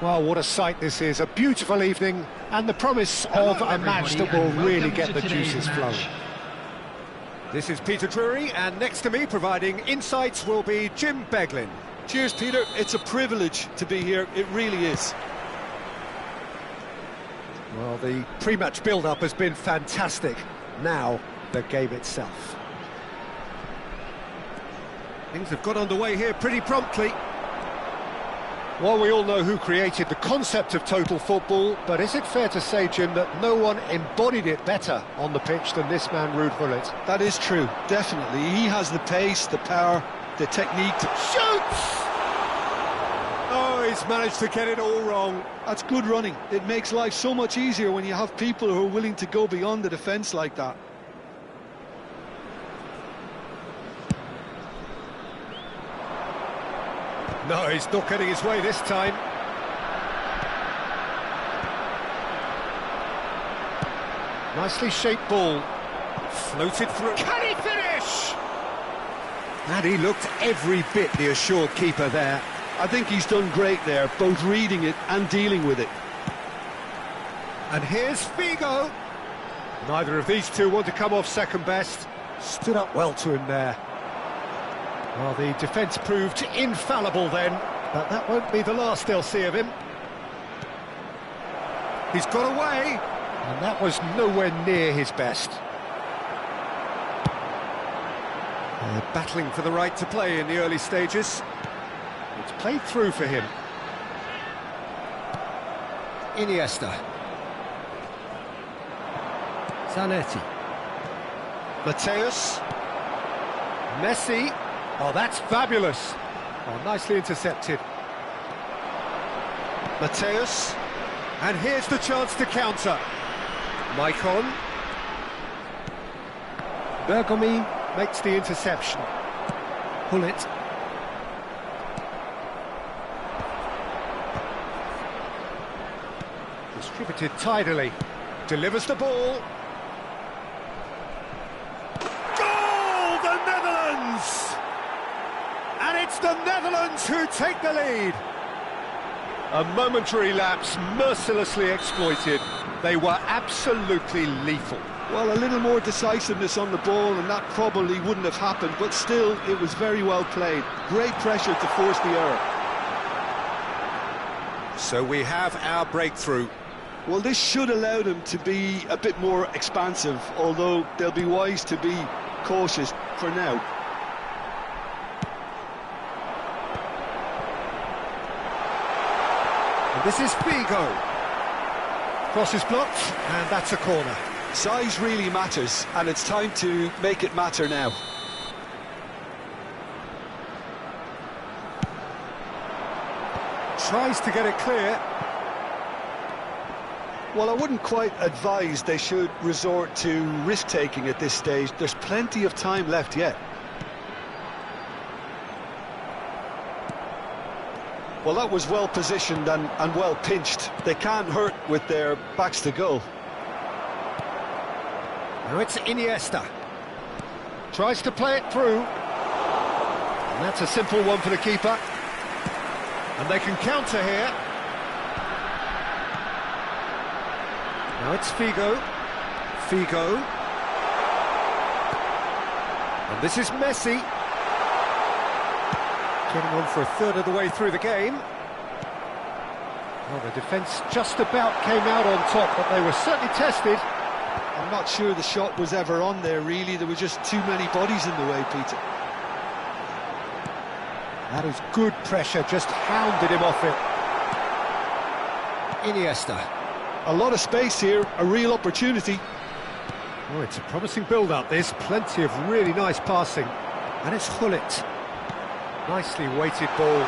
Well, what a sight this is. A beautiful evening and the promise of a match that will really get the juices flowing. This is Peter Drury, and next to me providing insights will be Jim Beglin. Cheers, Peter. It's a privilege to be here. It really is. Well, the pre-match build-up has been fantastic. Now, the game itself. Things have got underway here pretty promptly. Well, we all know who created the concept of total football, but is it fair to say, Jim, that no one embodied it better on the pitch than this man, Ruud Gullit? That is true, definitely. He has the pace, the power, the technique to... Shoots! Oh, he's managed to get it all wrong. That's good running. It makes life so much easier when you have people who are willing to go beyond the defence like that. No, he's not getting his way this time. Nicely shaped ball. Floated through. Can he finish? And he looked every bit the assured keeper there. I think he's done great there, both reading it and dealing with it. And here's Figo. Neither of these two want to come off second best. Stood up well to him there. Well, the defence proved infallible then, but that won't be the last they'll see of him. He's got away, and that was nowhere near his best. They're battling for the right to play in the early stages. It's played through for him. Iniesta. Zanetti. Mateus. Messi. Oh, that's fabulous. Oh, nicely intercepted. Mateus. And here's the chance to counter. Maicon. Bergomi makes the interception. Gullit. Distributed tidily. Delivers the ball. Goal! The Netherlands! And it's the Netherlands who take the lead. A momentary lapse mercilessly exploited. They were absolutely lethal. Well, a little more decisiveness on the ball and that probably wouldn't have happened, but still, it was very well played. Great pressure to force the error. So we have our breakthrough. Well, this should allow them to be a bit more expansive, although they'll be wise to be cautious for now. And this is Figo. Cross is blocked, and that's a corner. Size really matters, and it's time to make it matter now. Tries to get it clear. Well, I wouldn't quite advise they should resort to risk-taking at this stage. There's plenty of time left yet. Well, that was well positioned and well pinched. They can't hurt with their backs to goal. Now it's Iniesta. Tries to play it through. And that's a simple one for the keeper. And they can counter here. Now it's Figo. Figo. And this is Messi. Getting on for a third of the way through the game. Well, the defence just about came out on top, but they were certainly tested. I'm not sure the shot was ever on there, really. There were just too many bodies in the way, Peter. That is good pressure, just hounded him off it. Iniesta. A lot of space here, a real opportunity. Oh, it's a promising build-up, this. Plenty of really nice passing. And it's Gullit. Nicely weighted ball.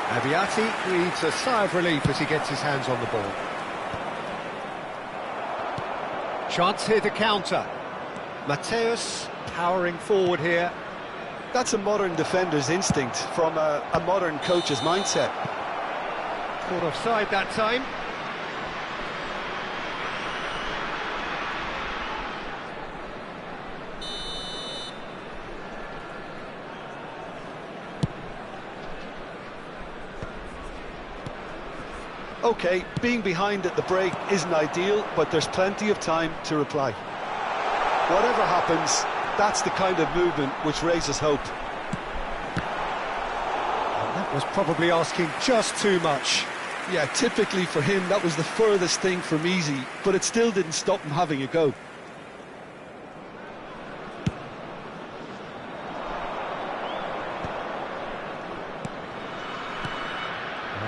Aviati breathes a sigh of relief as he gets his hands on the ball. Chance here to counter. Mateus powering forward here. That's a modern defender's instinct from a modern coach's mindset. Caught offside that time. OK, being behind at the break isn't ideal, but there's plenty of time to reply. Whatever happens, that's the kind of movement which raises hope. And that was probably asking just too much. Yeah, typically for him, that was the furthest thing from easy, but it still didn't stop him having a go.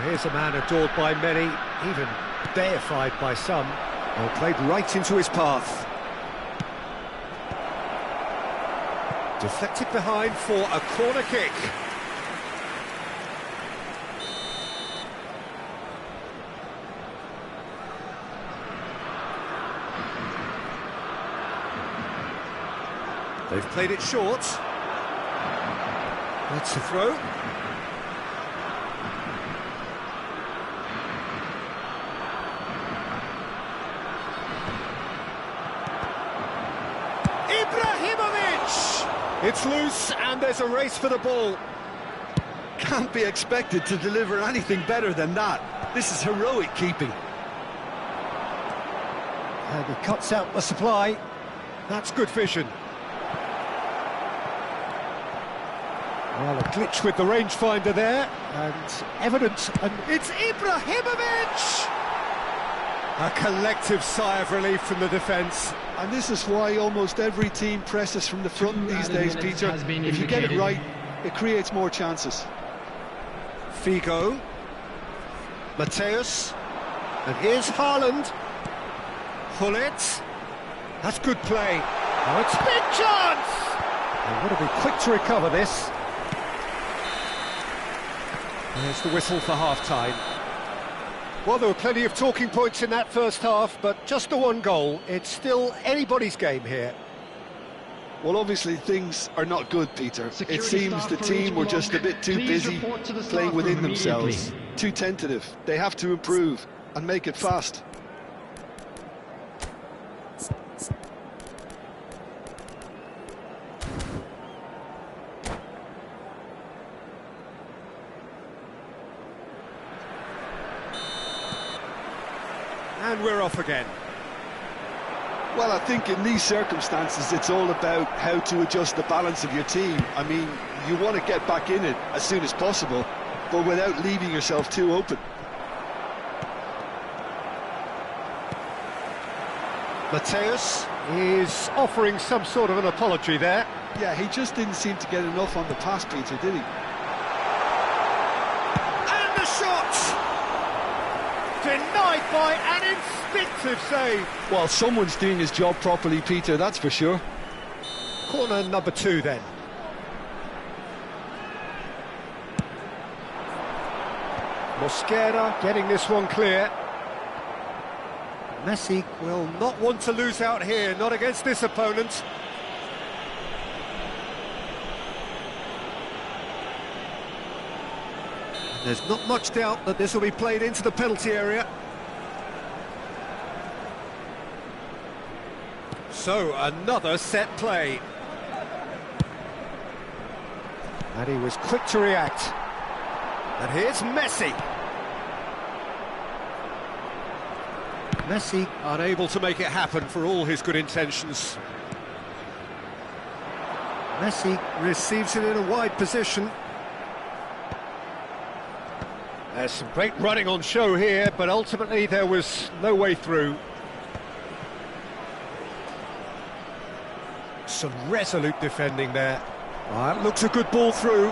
Here's a man adored by many, even deified by some. Well, played right into his path. Deflected behind for a corner kick. They've played it short. That's a throw. It's loose, and there's a race for the ball. Can't be expected to deliver anything better than that. This is heroic keeping. And he cuts out the supply. That's good vision. Well, a glitch with the rangefinder there, and evident, and it's Ibrahimovic! A collective sigh of relief from the defence. And this is why almost every team presses from the front these days, Peter. If you get it right, it creates more chances. Figo. Mateus. And here's Haaland. Hullet. That's good play. Oh, it's big chance! They want to be quick to recover this. There's the whistle for half-time. Well, there were plenty of talking points in that first half, but just the one goal. It's still anybody's game here. Well, obviously things are not good, Peter. It seems the team were just a bit too busy playing within themselves. Too tentative. They have to improve and make it fast. And we're off again. Well, I think in these circumstances, it's all about how to adjust the balance of your team. I mean, you want to get back in it as soon as possible, but without leaving yourself too open. Mateus is offering some sort of an apology there. Yeah, he just didn't seem to get enough on the pass, Peter, did he? And the shot! Denied by an instinctive save. Well, someone's doing his job properly, Peter, that's for sure. Corner number 2 then. Mosquera getting this one clear. Messi will not want to lose out here, not against this opponent. There's not much doubt that this will be played into the penalty area. So, another set play. And he was quick to react. And here's Messi. Messi unable to make it happen for all his good intentions. Messi receives it in a wide position. There's some great running on show here, but ultimately there was no way through. Some resolute defending there. That looks a good ball through.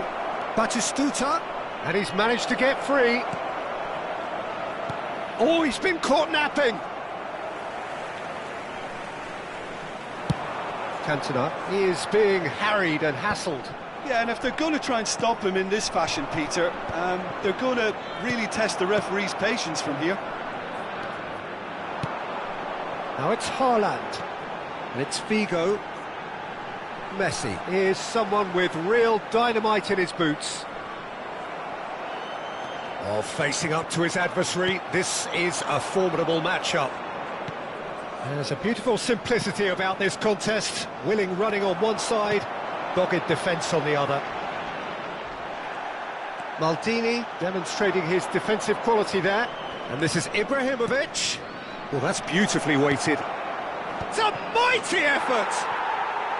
Batistuta, and he's managed to get free. Oh, he's been caught napping. Cantona is being harried and hassled. Yeah, and if they're going to try and stop him in this fashion, Peter, they're going to really test the referee's patience from here. Now it's Haaland, and it's Figo. Messi is someone with real dynamite in his boots. Oh, facing up to his adversary, this is a formidable matchup. There's a beautiful simplicity about this contest. Willing running on one side, dogged defence on the other. Maldini demonstrating his defensive quality there. And this is Ibrahimovic. Well, that's beautifully weighted. It's a mighty effort!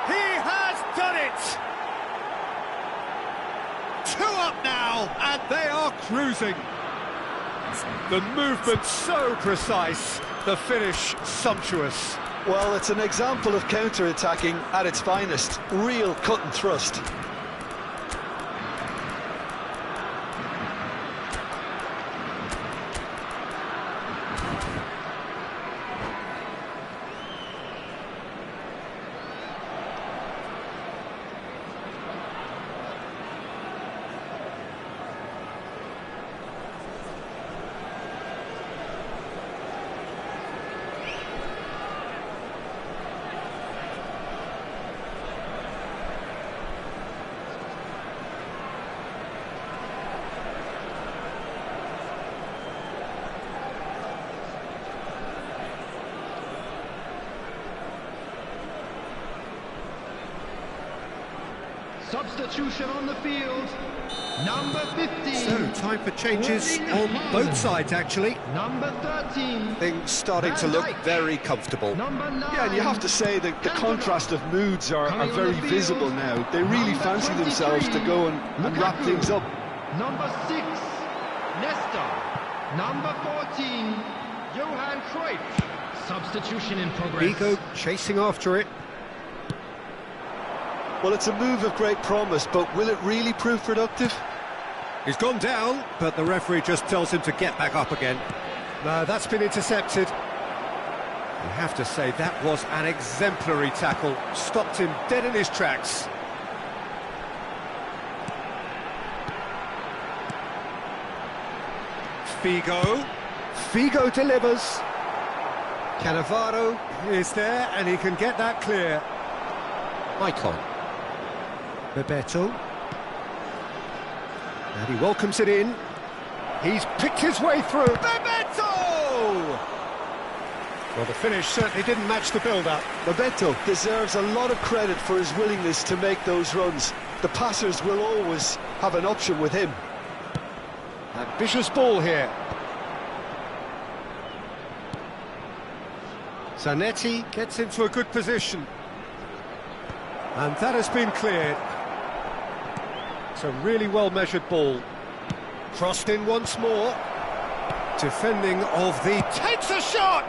He has done it! 2 up now, and they are cruising. The movement so precise, the finish sumptuous. Well, it's an example of counter-attacking at its finest. Real cut and thrust. Substitution on the field, number 15. So, time for changes on both sides, actually. Number 13. Things starting to look very comfortable. Number 9. Yeah, and you have to say that the contrast of moods are very visible now. They really fancy themselves to go and wrap things up. Number 6, Nesta. Number 14, Johan Cruyff. Substitution in progress. Figo chasing after it. Well, it's a move of great promise, but will it really prove productive? He's gone down, but the referee just tells him to get back up again. No, that's been intercepted. You have to say that was an exemplary tackle. Stopped him dead in his tracks. Figo. Figo delivers. Cannavaro is there, and he can get that clear. Icon. Bebeto. And he welcomes it in. He's picked his way through. Bebeto! Well, the finish certainly didn't match the build-up. Bebeto deserves a lot of credit for his willingness to make those runs. The passers will always have an option with him. Ambitious ball here. Zanetti gets into a good position. And that has been cleared. It's a really well-measured ball. Crossed in once more. Defending of the... Takes a shot!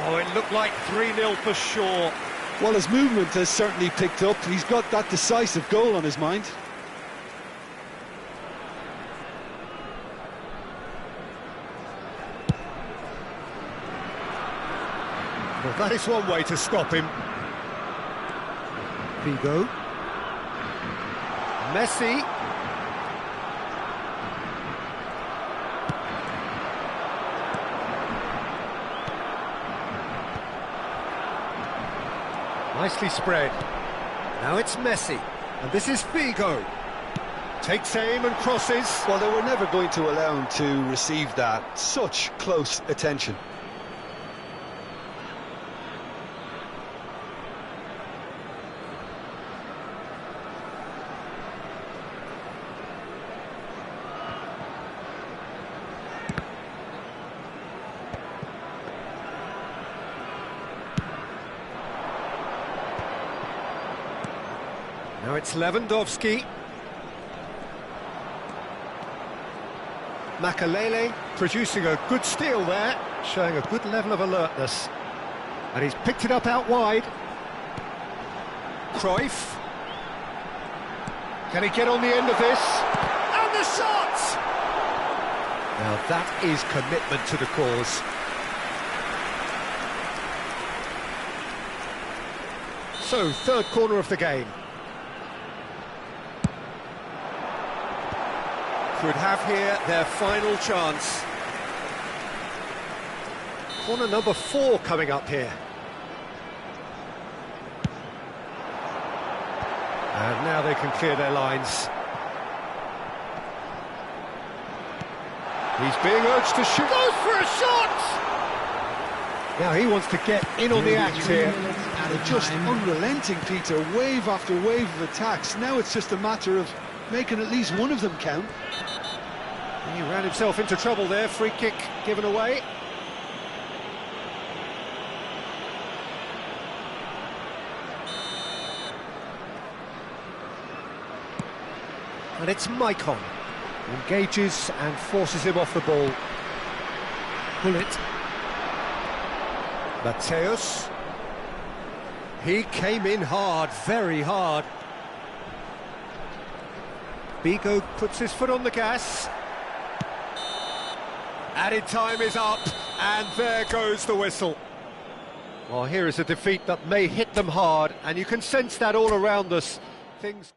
Oh, it looked like 3-0 for sure. Well, his movement has certainly picked up. He's got that decisive goal on his mind. Well, that is one way to stop him. Figo. Messi. Nicely spread. Now it's Messi. And this is Figo. Takes aim and crosses. Well, they were never going to allow him to receive that. Such close attention. Now it's Lewandowski. Makalele producing a good steal there, showing a good level of alertness. And he's picked it up out wide. Cruyff. Can he get on the end of this? And the shot! Now that is commitment to the cause. So, third corner of the game. Could have here their final chance. Corner number 4 coming up here. And now they can clear their lines. He's being urged to shoot. Goes for a shot! Now he wants to get in on the act here. And just unrelenting, Peter. Wave after wave of attacks. Now it's just a matter of making at least one of them count. He ran himself into trouble there, free kick given away. And it's Maicon. Engages and forces him off the ball. Pull it. Mateus. He came in hard, very hard. Bigo puts his foot on the gas. Added time is up, and there goes the whistle. Well, here is a defeat that may hit them hard, and you can sense that all around us. Things...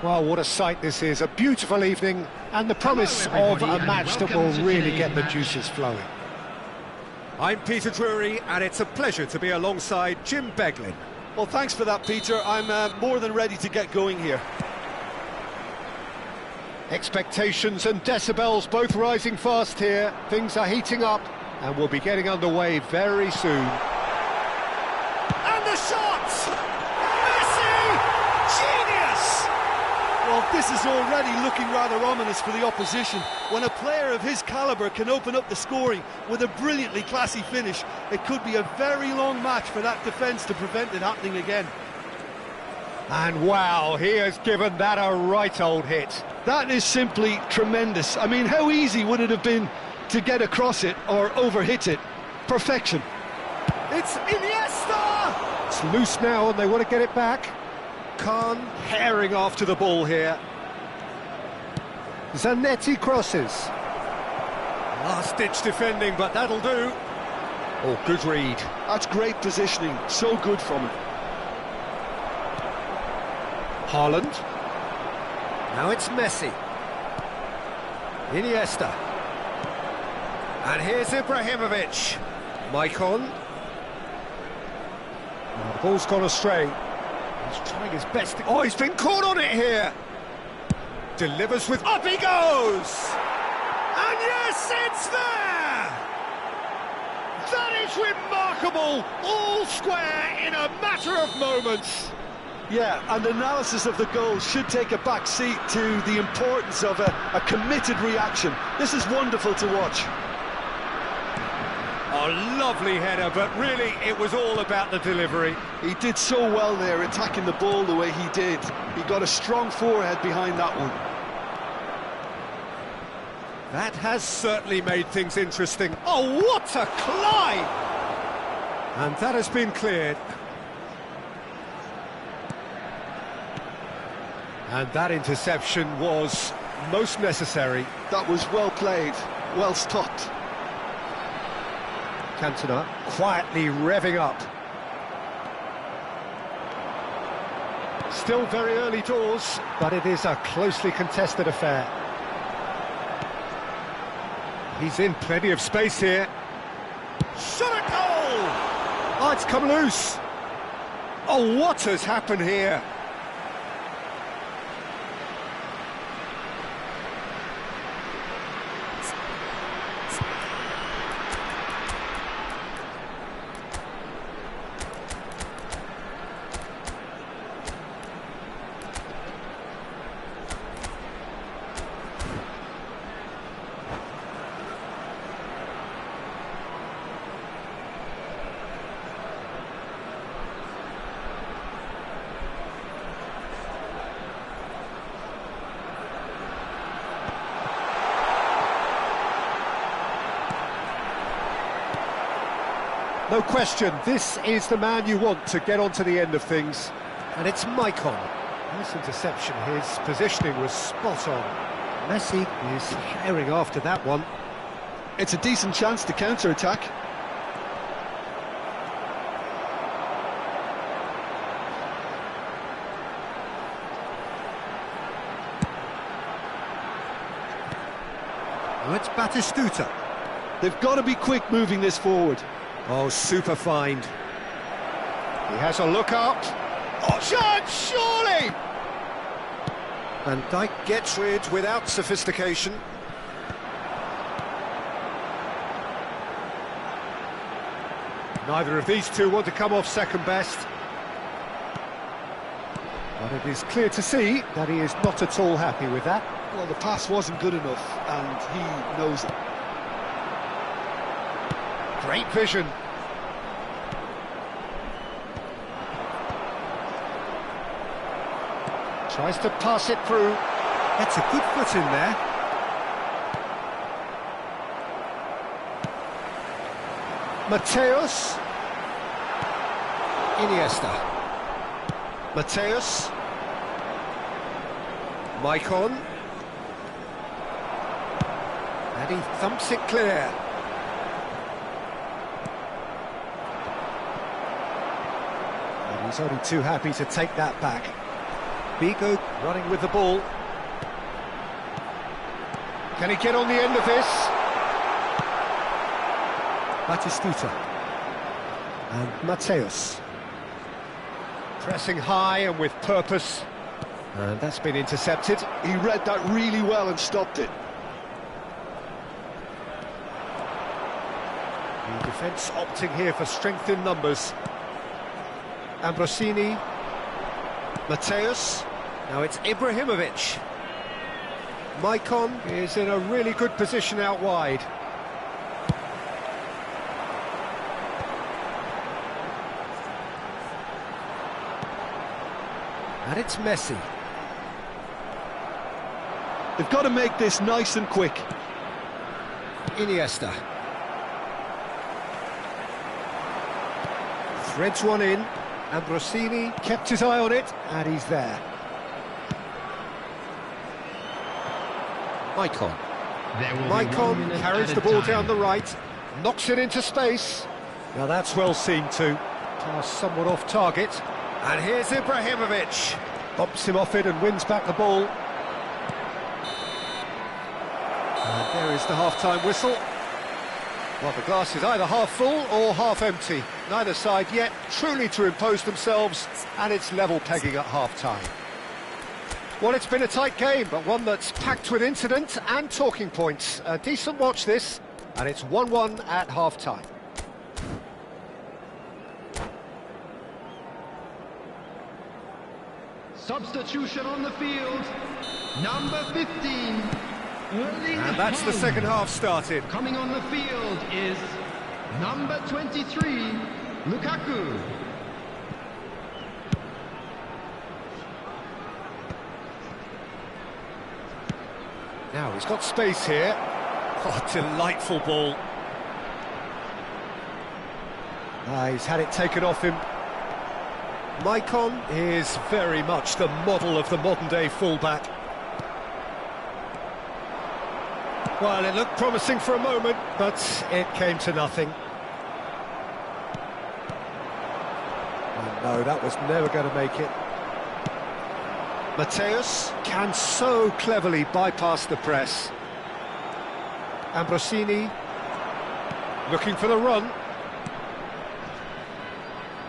Well, what a sight this is, a beautiful evening and the promise of a match that will really get the juices flowing. I'm Peter Drury, and it's a pleasure to be alongside Jim Beglin. Well, thanks for that, Peter. I'm more than ready to get going here. Expectations and decibels both rising fast here. Things are heating up, and we'll be getting underway very soon. And the shot! Messi! Genius! Well, this is already looking rather ominous for the opposition. When a player of his calibre can open up the scoring with a brilliantly classy finish, it could be a very long match for that defence to prevent it happening again. And wow, he has given that a right old hit. That is simply tremendous. I mean, how easy would it have been to get across it or overhit it? Perfection. It's Iniesta! It's loose now and they want to get it back. Khan herring after the ball here. Zanetti crosses. Last-ditch defending, but that'll do. Oh, good read. That's great positioning. So good from it. Haaland. Now it's Messi. Iniesta. And here's Ibrahimovic. Maicon. Oh, the ball's gone astray. He's trying his best. Oh, he's been caught on it here. Delivers with... Up he goes! And yes, it's there! That is remarkable! All square in a matter of moments. Yeah, and analysis of the goal should take a back seat to the importance of a committed reaction. This is wonderful to watch. A lovely header, but really it was all about the delivery. He did so well there, attacking the ball the way he did. He got a strong forehead behind that one. That has certainly made things interesting. Oh, what a climb! And that has been cleared. And that interception was most necessary. That was well played, well stopped. Cantona quietly revving up. Still very early doors, but it is a closely contested affair. He's in plenty of space here. Shot a goal! Oh, it's come loose. Oh, what has happened here? No question, this is the man you want to get onto the end of things. And it's Maicon. Nice interception, his positioning was spot on. Messi is herring after that one. It's a decent chance to counter-attack. Well, it's Batistuta. They've got to be quick moving this forward. Oh, super find. He has a look up. Oh, chance, surely! Van Dijk gets rid without sophistication. Neither of these two want to come off second best. But it is clear to see that he is not at all happy with that. Well, the pass wasn't good enough, and he knows it. Great vision. Tries to pass it through. That's a good foot in there. Mateus. Iniesta. Mateus. Maicon. And he thumps it clear. And he's only too happy to take that back. Vigo running with the ball. Can he get on the end of this? Batistuta. And Mateus. Pressing high and with purpose. And that's been intercepted. He read that really well and stopped it. The defence opting here for strength in numbers. Ambrosini. Mateus. Now it's Ibrahimovic. Maicon is in a really good position out wide. And it's Messi. They've got to make this nice and quick. Iniesta. Threads one in. Ambrosini kept his eye on it, and he's there. Maicon. Maicon carries the ball down the right, knocks it into space. Now that's well seen too. Pass somewhat off target. And here's Ibrahimovic. Bumps him off it and wins back the ball. And there is the half-time whistle. Well, the glass is either half full or half empty. Neither side yet truly to impose themselves, and it's level pegging at half-time. Well, it's been a tight game, but one that's packed with incident and talking points. A decent watch this, and it's 1-1 at half-time. Substitution on the field, number 15. And that's the second half started. Coming on the field is number 23, Lukaku. Now he's got space here. Oh, delightful ball. He's had it taken off him. Maicon is very much the model of the modern-day fullback. Well, it looked promising for a moment, but it came to nothing. Oh, no, that was never going to make it. Mateus can so cleverly bypass the press. Ambrosini looking for the run.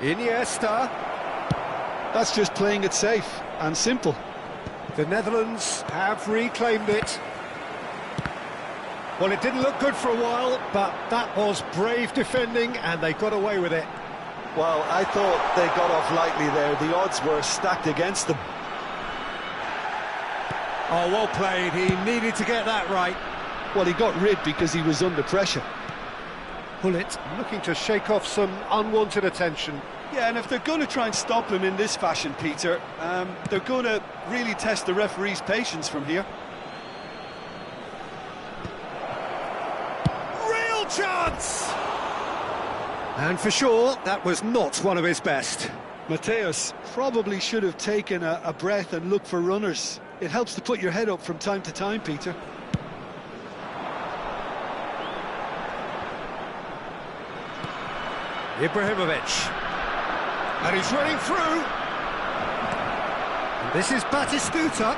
Iniesta. That's just playing it safe and simple. The Netherlands have reclaimed it. Well, it didn't look good for a while, but that was brave defending, and they got away with it. Well, I thought they got off lightly there. The odds were stacked against them. Oh, well played. He needed to get that right. Well, he got rid because he was under pressure. Pullet looking to shake off some unwanted attention. Yeah, and if they're going to try and stop him in this fashion, Peter, they're going to really test the referee's patience from here. Real chance! And for sure, that was not one of his best. Mateus probably should have taken a breath and looked for runners. It helps to put your head up from time to time, Peter. Ibrahimovic. And he's running through. And this is Batistuta.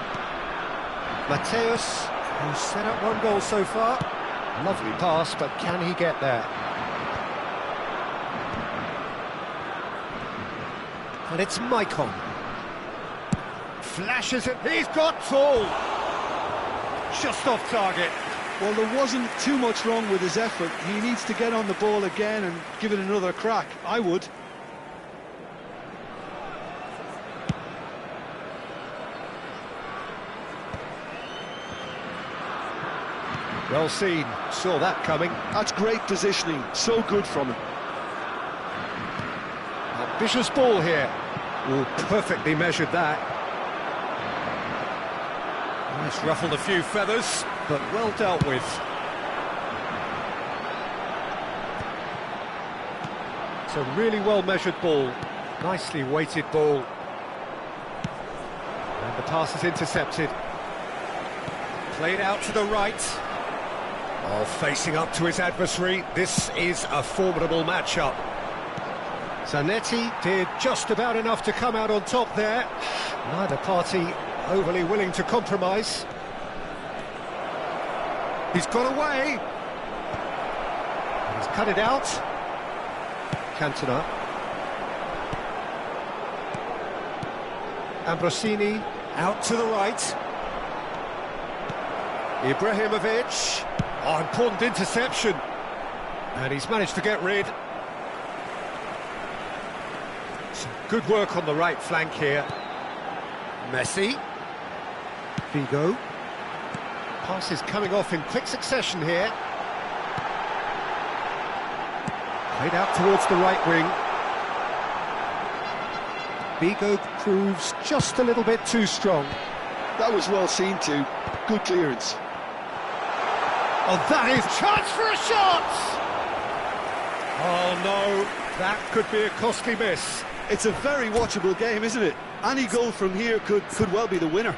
Mateus, who's set up one goal so far. Lovely pass, but can he get there? And it's Maicon. Flashes it, he's got full! Just off target. Well, there wasn't too much wrong with his effort. He needs to get on the ball again and give it another crack. I would. Well seen, saw that coming. That's great positioning, so good from him. Ambitious ball here. Oh, perfectly measured that. It's ruffled a few feathers, but well dealt with. It's a really well-measured ball. Nicely weighted ball. And the pass is intercepted. Played out to the right. Oh, facing up to his adversary. This is a formidable matchup. Zanetti did just about enough to come out on top there. Neither party overly willing to compromise. He's got away. He's He's cut it out. Cantona. Ambrosini out to the right. Ibrahimovic. Oh, important interception. And he's managed to get rid. Some good work on the right flank here. Messi. Figo. Passes coming off in quick succession here. Played out towards the right wing. Figo proves just a little bit too strong. That was well seen too. Good clearance. Oh, that is chance for a shot! Oh no, that could be a costly miss. It's a very watchable game, isn't it? Any goal from here could well be the winner.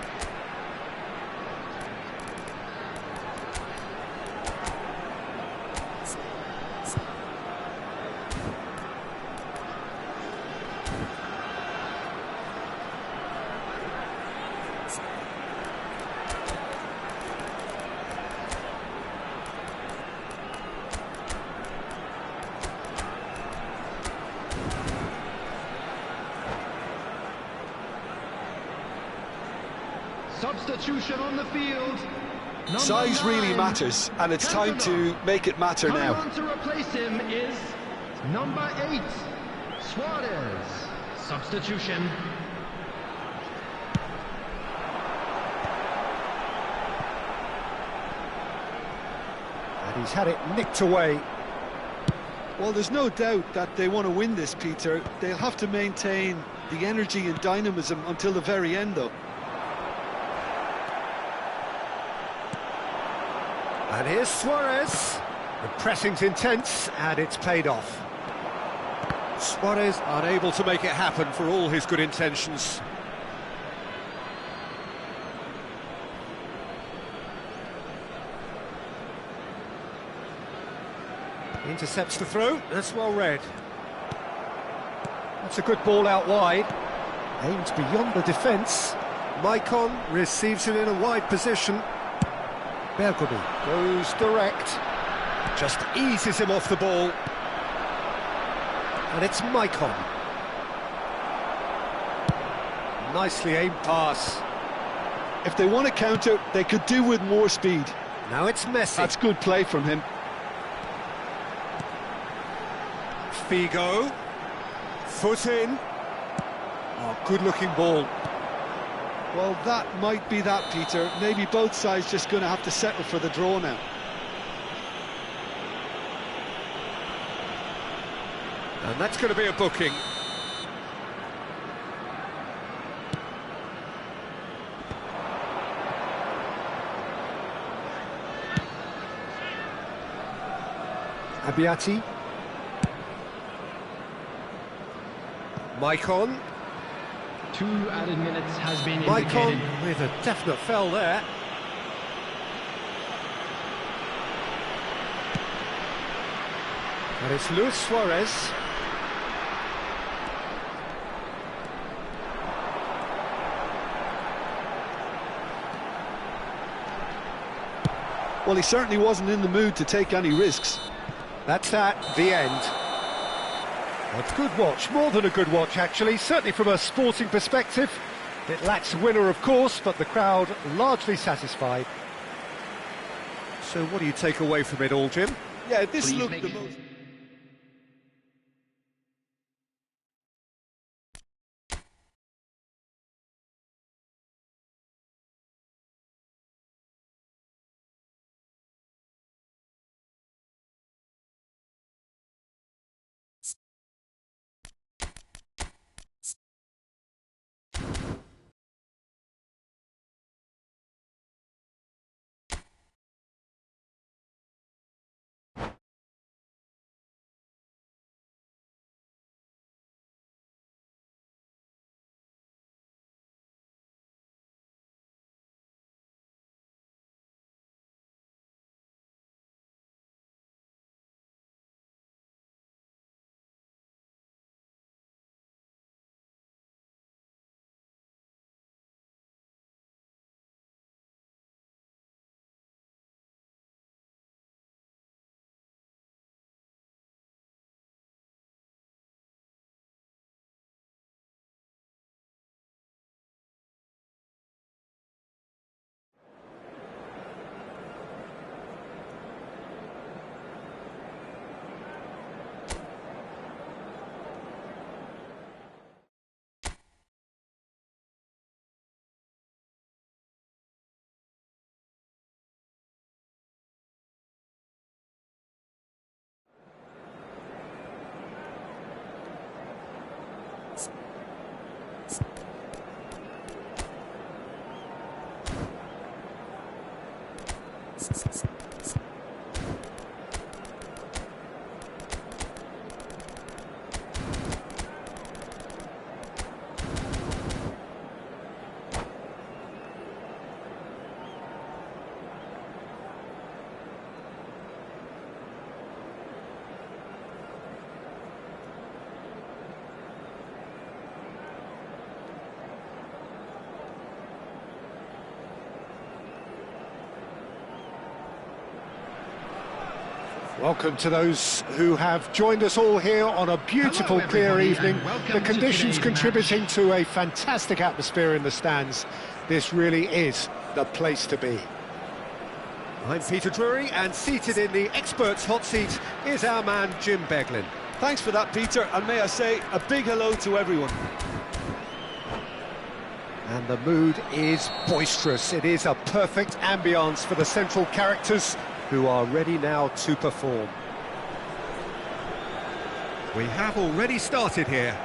Substitution on the field. Size really 9, matters, and it's time to make it matter Coming now. on to replace him is number 8, Suarez. Substitution. And he's had it nicked away. Well, there's no doubt that they want to win this, Peter. They'll have to maintain the energy and dynamism until the very end, though. And here's Suarez. The pressing's intense, and it's paid off. Suarez unable to make it happen for all his good intentions. Intercepts the throw, that's well read. That's a good ball out wide. Aimed beyond the defence. Maicon receives it in a wide position. Bergomi goes direct, just eases him off the ball. And it's Maicon. Nicely aimed pass. If they want to counter, they could do with more speed. Now it's Messi. That's good play from him. Figo. Foot in. Oh, good-looking ball. Well, that might be that, Peter. Maybe both sides just going to have to settle for the draw now. And that's going to be a booking. Abbiati. Maicon. 2 added minutes has been Maicon indicated. with a definite foul there. And it's Luis Suarez. Well, he certainly wasn't in the mood to take any risks. That's at the end. A good watch, more than a good watch actually, certainly from a sporting perspective. It lacks a winner of course, but the crowd largely satisfied. So what do you take away from it all, Jim? Yeah, this Please looked make the it- most... Welcome to those who have joined us all here on a beautiful, clear evening. The conditions contributing to a fantastic atmosphere in the stands. This really is the place to be. I'm Peter Drury, and seated in the experts' hot seat is our man Jim Beglin. Thanks for that, Peter, and may I say a big hello to everyone. And the mood is boisterous. It is a perfect ambience for the central characters who are ready now to perform. We have already started here.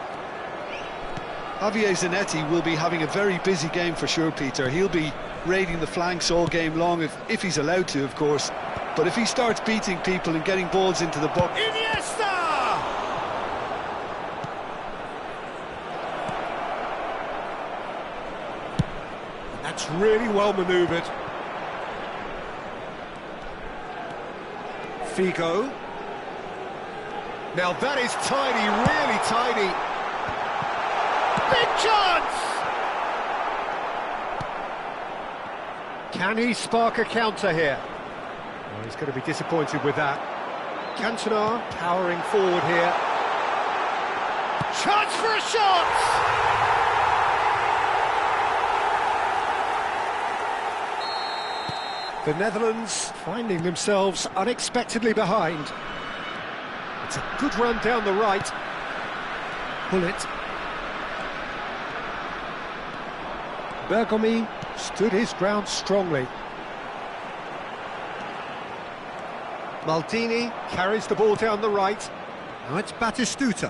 Javier Zanetti will be having a very busy game for sure, Peter. He'll be raiding the flanks all game long, if he's allowed to, of course. But if he starts beating people and getting balls into the box... Iniesta! That's really well manoeuvred. Figo. Now that is tidy, really tidy. Big chance! Can he spark a counter here? Well, he's going to be disappointed with that. Cantona powering forward here. Chance for a shot! The Netherlands finding themselves unexpectedly behind. It's a good run down the right. Pull it. Bergomi stood his ground strongly. Maldini carries the ball down the right. Now it's Batistuta.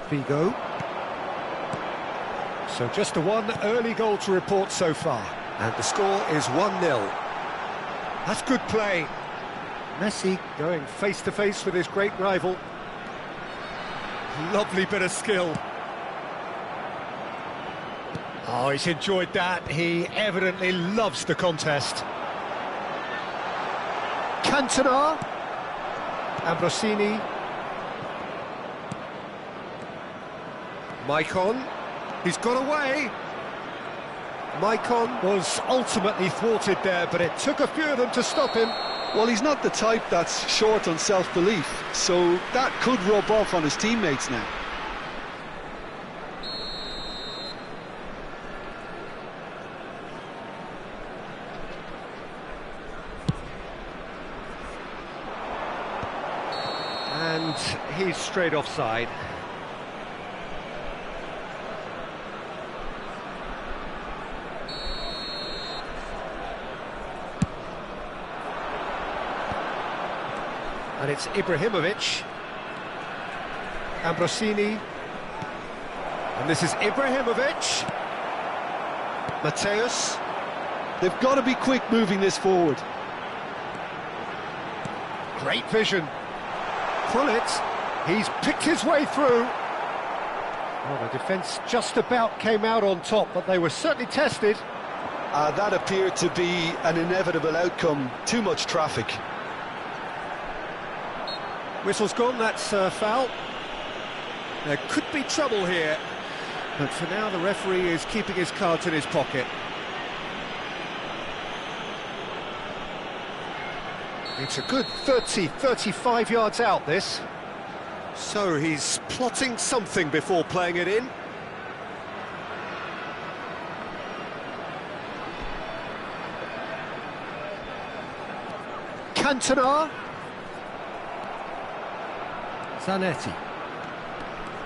Figo. So just the one early goal to report so far. And the score is 1-0. That's good play. Messi going face-to-face with his great rival. Lovely bit of skill. Oh, he's enjoyed that. He evidently loves the contest. Cantona. Ambrosini. Maicon. He's got away. Maicon was ultimately thwarted there, but it took a few of them to stop him. Well, he's not the type that's short on self-belief, so that could rub off on his teammates now. And he's straight offside. And it's Ibrahimovic. Ambrosini. And this is Ibrahimovic. Mateus. They've got to be quick moving this forward. Great vision. Pull it. He's picked his way through. Well, the defence just about came out on top, but they were certainly tested. That appeared to be an inevitable outcome. Too much traffic. Whistle's gone, that's foul. There could be trouble here, but for now the referee is keeping his cards in his pocket. It's a good 35 yards out, this. So he's plotting something before playing it in. Cantona. Zanetti.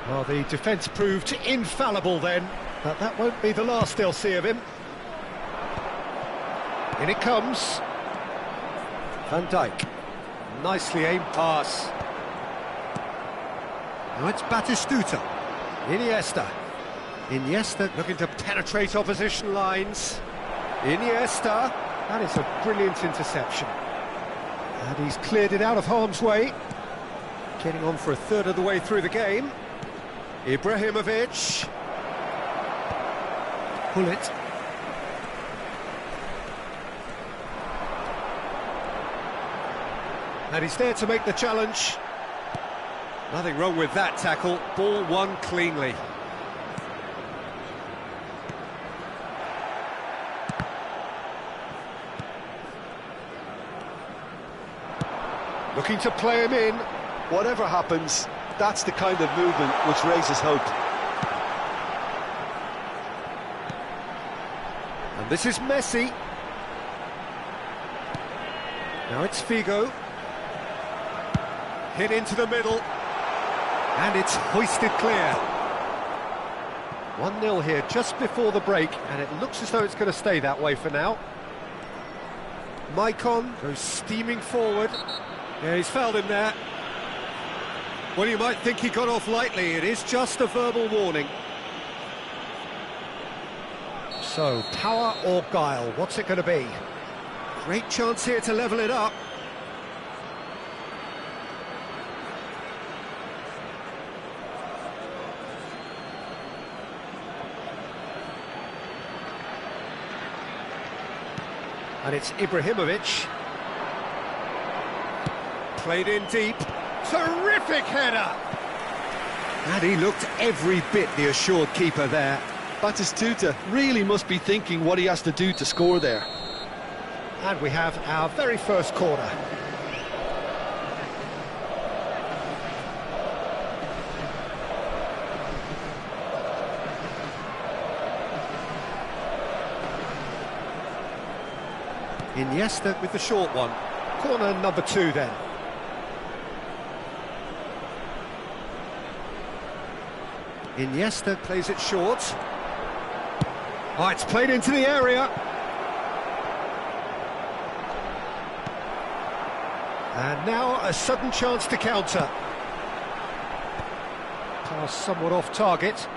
Well, the defence proved infallible then, but that won't be the last they'll see of him. In it comes. Van Dijk. Nicely aimed pass. Now it's Batistuta. Iniesta. Iniesta looking to penetrate opposition lines. Iniesta. That is a brilliant interception. And he's cleared it out of harm's way. Getting on for a third of the way through the game. Ibrahimovic. Pull it. And he's there to make the challenge. Nothing wrong with that tackle. Ball won cleanly. Looking to play him in. Whatever happens, that's the kind of movement which raises hope. And this is Messi. Now it's Figo. Hit into the middle. And it's hoisted clear. 1-0 here just before the break, and it looks as though it's going to stay that way for now. Maicon goes steaming forward. Yeah, he's fouled him there. Well, you might think he got off lightly. It is just a verbal warning. So, power or guile, what's it going to be? Great chance here to level it up. And it's Ibrahimovic. Played in deep. Terrific header! And he looked every bit the assured keeper there. Batistuta really must be thinking what he has to do to score there. And we have our very first corner. Iniesta with the short one. Corner number 2 then. Iniesta plays it short. Oh, it's played into the area. And now a sudden chance to counter. Pass somewhat off target.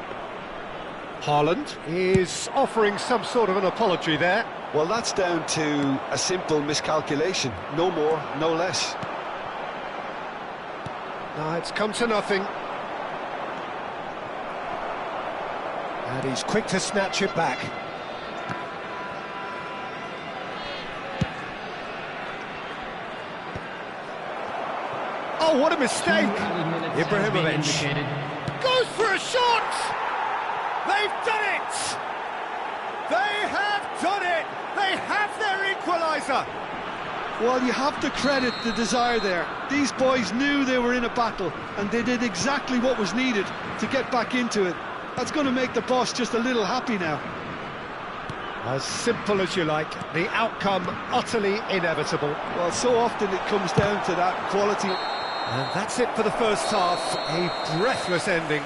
Haaland is offering some sort of an apology there. Well, that's down to a simple miscalculation. No more, no less. No, it's come to nothing. And he's quick to snatch it back. Oh, what a mistake! Ibrahimovic goes for a shot! They've done it! They have done it! They have their equaliser! Well, you have to credit the desire there. These boys knew they were in a battle, and they did exactly what was needed to get back into it. That's going to make the boss just a little happy now. As simple as you like, the outcome utterly inevitable. Well, so often it comes down to that quality. And that's it for the first half, a breathless ending.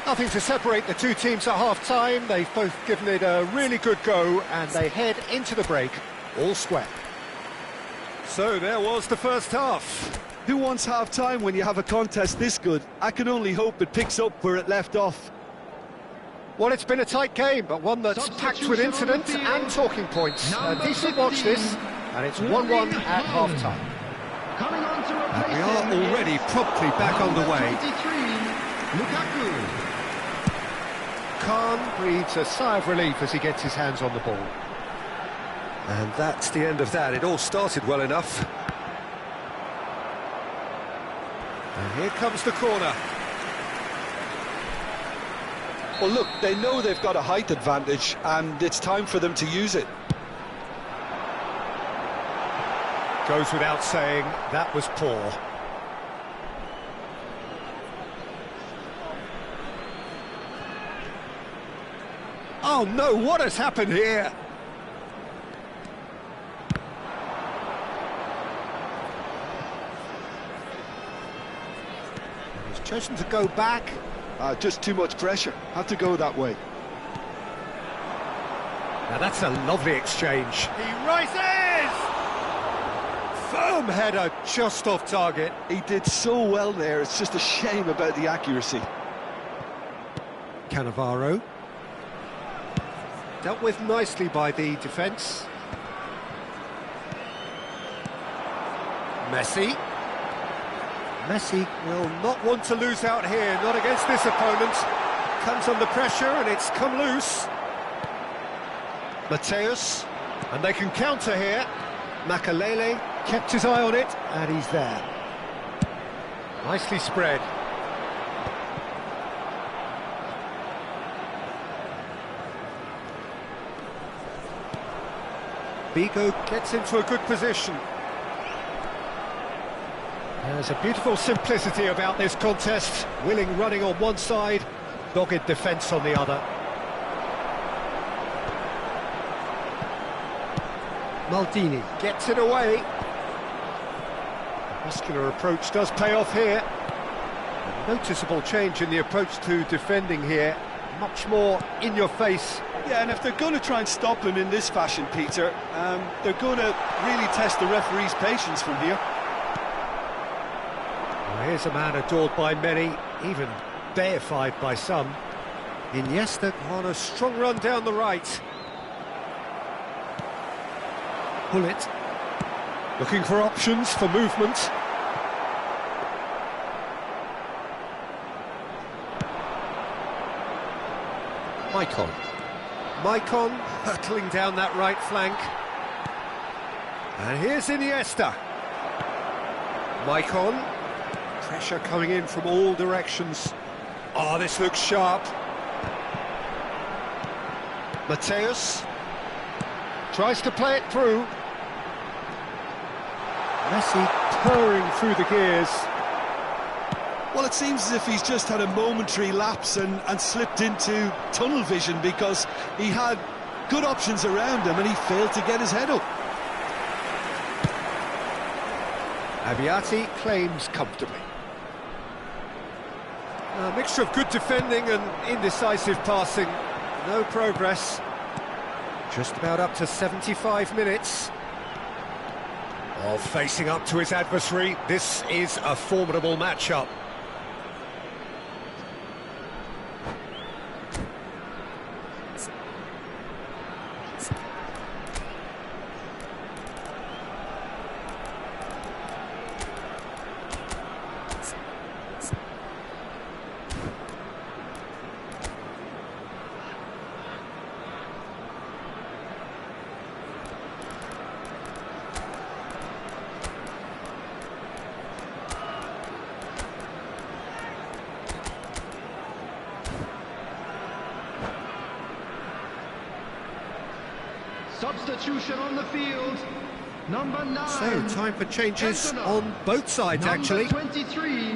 Nothing to separate the two teams at half-time. They've both given it a really good go, and they head into the break all square. So there was the first half. Who wants half-time when you have a contest this good? I can only hope it picks up where it left off. Well, it's been a tight game, but one that's packed with incidents and talking points. A decent watch this, and it's 1-1 at half-time. And we are already promptly back underway. Lukaku. Khan breathes a sigh of relief as he gets his hands on the ball. And that's the end of that. It all started well enough. And here comes the corner. Well, look, they know they've got a height advantage, and it's time for them to use it. Goes without saying, that was poor. Oh no, what has happened here? He's chosen to go back. Just too much pressure. Had to go that way. Now that's a lovely exchange. He rises! Firm header just off target. He did so well there, it's just a shame about the accuracy. Cannavaro. Dealt with nicely by the defence. Messi. Messi will not want to lose out here, not against this opponent. Comes under pressure and it's come loose. Mateus, and they can counter here. Makalele kept his eye on it, and he's there. Nicely spread. Figo gets into a good position. There's a beautiful simplicity about this contest. Willing running on one side, dogged defence on the other. Maldini gets it away. Muscular approach does pay off here. A noticeable change in the approach to defending here. Much more in your face. Yeah, and if they're going to try and stop him in this fashion, Peter, they're going to really test the referee's patience from here. Well, here's a man adored by many, even deified by some. Iniesta on a strong run down the right. Bullet. Looking for options for movement. Maicon hurtling down that right flank. And here's Iniesta. Maicon. Pressure coming in from all directions. Oh, this looks sharp. Mateus tries to play it through. Messi purring through the gears. Well, it seems as if he's just had a momentary lapse and slipped into tunnel vision, because he had good options around him and he failed to get his head up. Abbiati claims comfortably. A mixture of good defending and indecisive passing. No progress. Just about up to 75 minutes. While facing up to his adversary, this is a formidable matchup. Substitution on the field. Number 9. So, time for changes on both sides, actually. Number 23,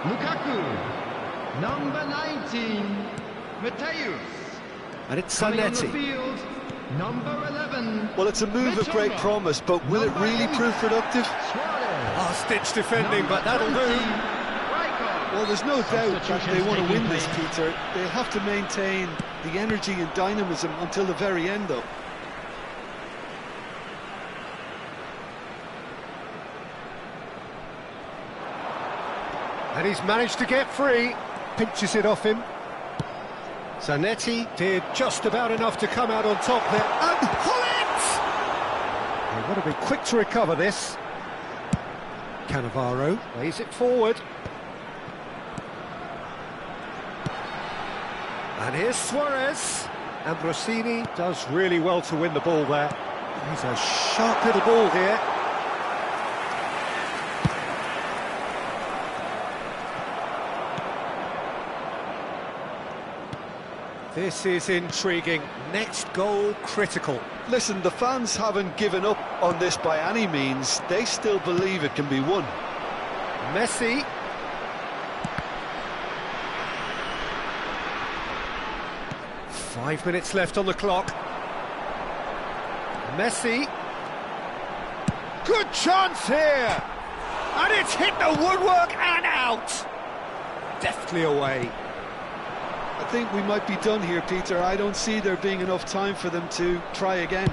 Lukaku. Number 19, Mateus. And it's Coming on the Zanetti. field, number 11. Well, it's a move of great promise, but will it really prove productive? Suarez. Last-ditch defending, but that'll do. Well, there's no doubt that they want to win this, Peter. They have to maintain the energy and dynamism until the very end, though. And he's managed to get free. Pinches it off him. Zanetti did just about enough to come out on top there. And Hullet! They want to be quick to recover this. Cannavaro lays it forward. And here's Suarez. Ambrosini does really well to win the ball there. He's a sharp little ball here. This is intriguing. Next goal critical. Listen, the fans haven't given up on this by any means. They still believe it can be won. Messi. Five minutes left on the clock. Messi. Good chance here. And it's hit the woodwork and out. Deftly away. I think we might be done here, Peter. I don't see there being enough time for them to try again.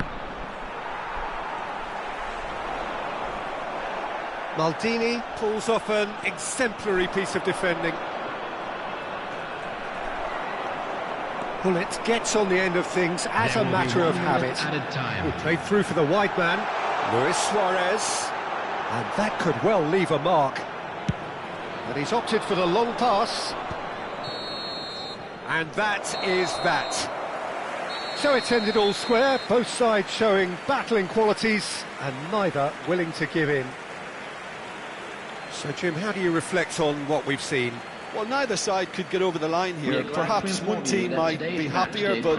Maldini pulls off an exemplary piece of defending. Bullet gets on the end of things as a matter of habit. Played through for the wide man, Luis Suarez, and that could well leave a mark. But he's opted for the long pass. And that is that. So it's ended all square, both sides showing battling qualities and neither willing to give in. So Jim, how do you reflect on what we've seen? Well, neither side could get over the line here. Perhaps one team might be happier, but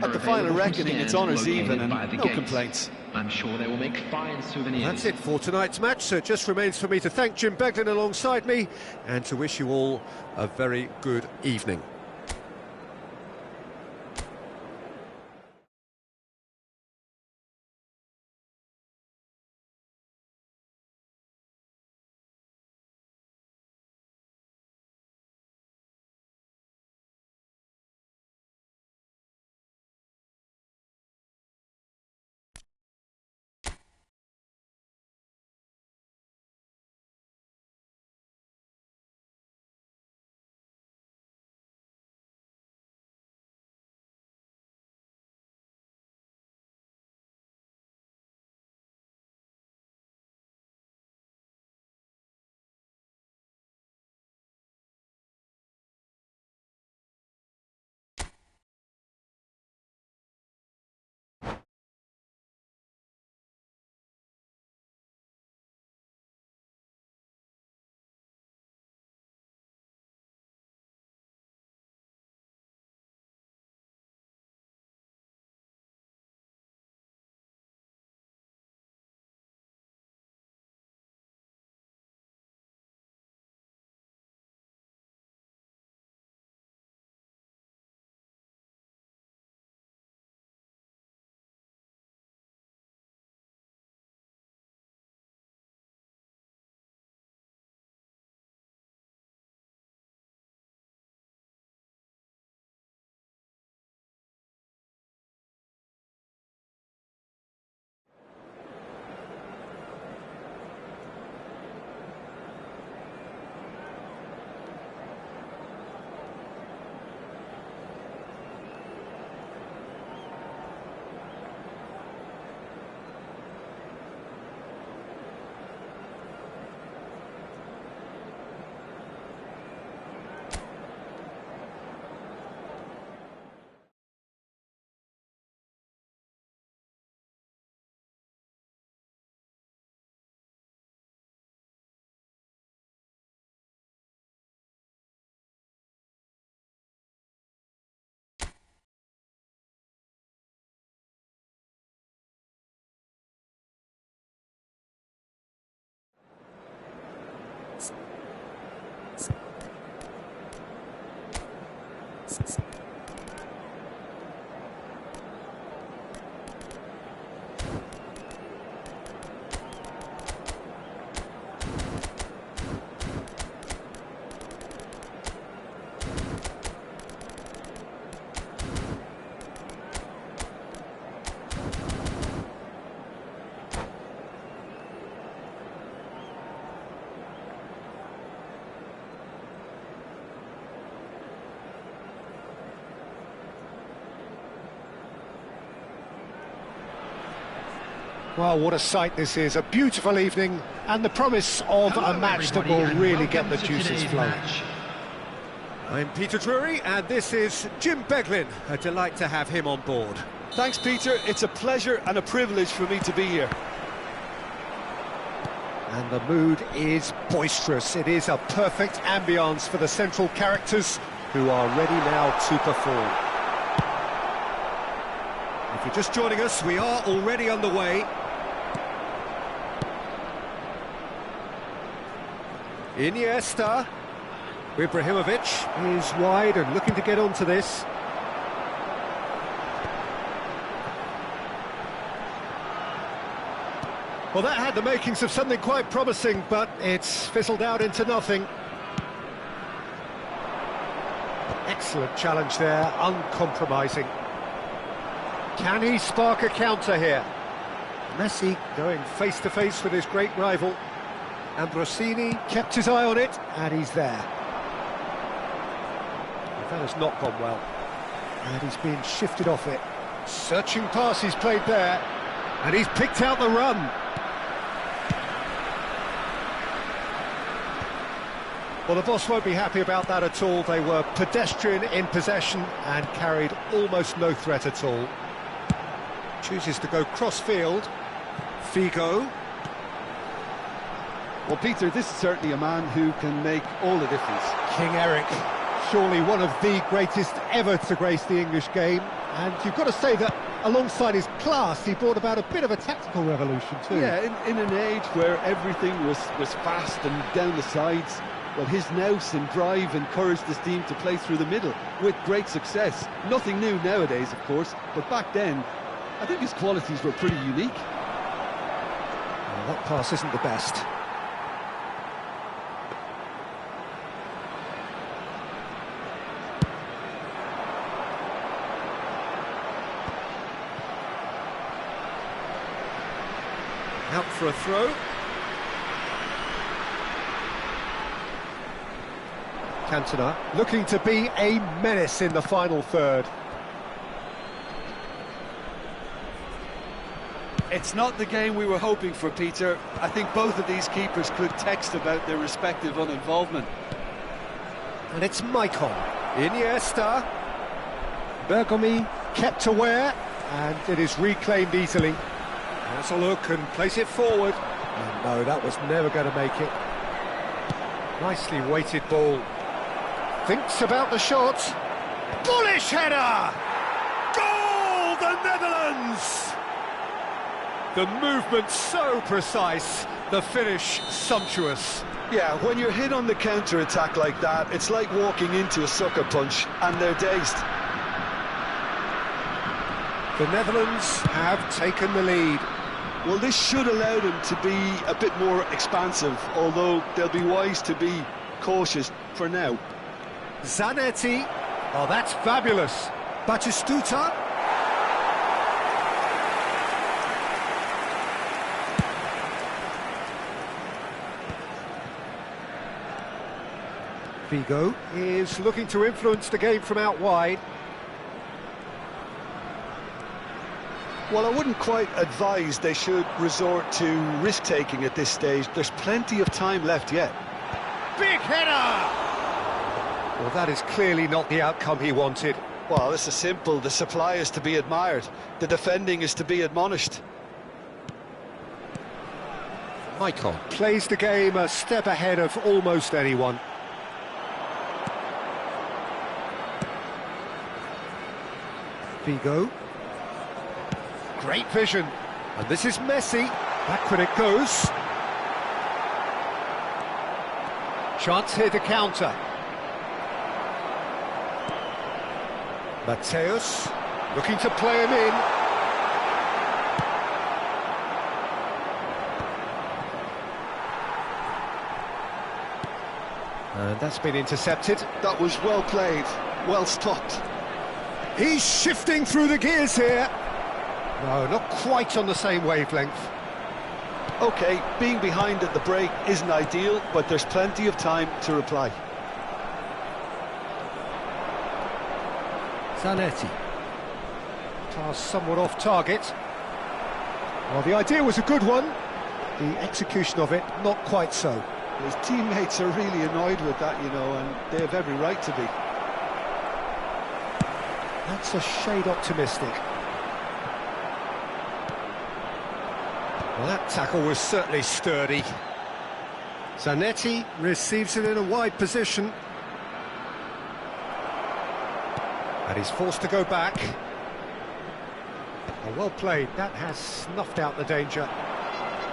at the final reckoning it's honours even and no complaints. I'm sure they will make fine souvenirs. That's it for tonight's match, so it just remains for me to thank Jim Beglin alongside me and to wish you all a very good evening. Well, what a sight this is. A beautiful evening and the promise of Hello, a match that everybody, will and really get welcome the to juices today's flowing. match. I'm Peter Drury and this is Jim Beglin. A delight to have him on board. Thanks, Peter. It's a pleasure and a privilege for me to be here. And the mood is boisterous. It is a perfect ambience for the central characters who are ready now to perform. If you're just joining us, we are already underway. Iniesta. Ibrahimovic is wide and looking to get onto this. Well, that had the makings of something quite promising, but it's fizzled out into nothing. Excellent challenge there, uncompromising. Can he spark a counter here? Messi going face-to-face with his great rival. Ambrosini kept his eye on it, and he's there. That has not gone well. And he's been shifted off it. Searching pass he's played there. And he's picked out the run. Well, the boss won't be happy about that at all. They were pedestrian in possession and carried almost no threat at all. Chooses to go cross-field. Figo. Well, Peter, this is certainly a man who can make all the difference. King Eric, surely one of the greatest ever to grace the English game. And you've got to say that alongside his class, he brought about a bit of a tactical revolution too. Yeah, in an age where everything was fast and down the sides, well, his nous and drive encouraged his team to play through the middle with great success. Nothing new nowadays, of course, but back then, I think his qualities were pretty unique. Well, that pass isn't the best. Out for a throw. Cantona looking to be a menace in the final third. It's not the game we were hoping for, Peter. I think both of these keepers could text about their respective uninvolvement. And it's Maicon. Iniesta. Bergomi kept aware, and it is reclaimed easily. Has a look and plays it forward. Oh, no, that was never going to make it. Nicely weighted ball. Thinks about the shot. Bullish header! Goal, the Netherlands! The movement so precise, the finish sumptuous. Yeah, when you're hit on the counter-attack like that, it's like walking into a sucker punch, and they're dazed. The Netherlands have taken the lead. Well, this should allow them to be a bit more expansive, although they'll be wise to be cautious for now. Zanetti. Oh, that's fabulous. Batistuta. Figo is looking to influence the game from out wide. Well, I wouldn't quite advise they should resort to risk-taking at this stage. There's plenty of time left yet. Big header! Well, that is clearly not the outcome he wanted. Well, this is simple. The supply is to be admired. The defending is to be admonished. Maicon plays the game a step ahead of almost anyone. Figo. Great vision. And this is Messi. Back when it goes. Chance here to counter. Mateus looking to play him in. And that's been intercepted. That was well played, well stopped. He's shifting through the gears here. No, not quite on the same wavelength. OK, being behind at the break isn't ideal, but there's plenty of time to reply. Zanetti. Pass somewhat off target. Well, the idea was a good one. The execution of it, not quite so. His teammates are really annoyed with that, you know, and they have every right to be. That's a shade optimistic. Well, that tackle was certainly sturdy. Zanetti receives it in a wide position. And he's forced to go back. Oh, well played. That has snuffed out the danger.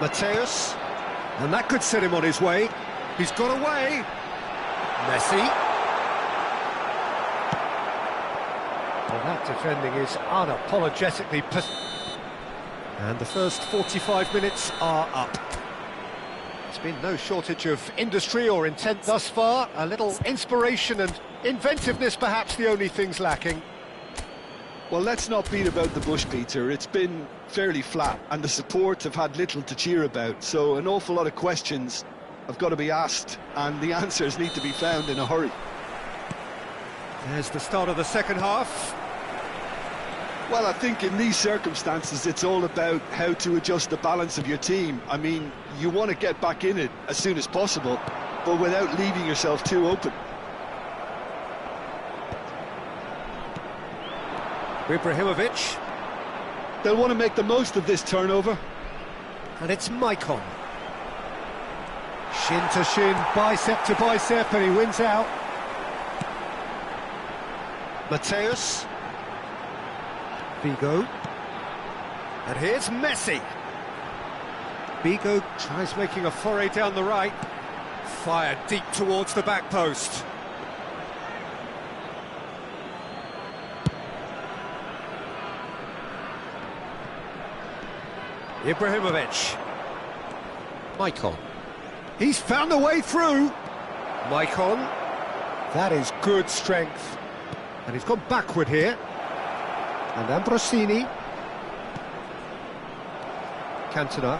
Mateus. And that could set him on his way. He's got away. Messi. Well, that defending is unapologetically... And the first 45 minutes are up. There's been no shortage of industry or intent thus far. A little inspiration and inventiveness, perhaps the only things lacking. Well, let's not beat about the bush, Peter. It's been fairly flat, and the support have had little to cheer about. So an awful lot of questions have got to be asked, and the answers need to be found in a hurry. There's the start of the second half. Well, I think in these circumstances, it's all about how to adjust the balance of your team. I mean, you want to get back in it as soon as possible, but without leaving yourself too open. Ibrahimovic. They'll want to make the most of this turnover. And it's Maicon. Shin to shin, bicep to bicep, and he wins out. Mateus. Figo. And here's Messi. Bigo tries making a foray down the right. Fired deep towards the back post. Ibrahimovic. Maicon. He's found the way through. Maicon. That is good strength. And he's gone backward here. And Ambrosini. Cantona.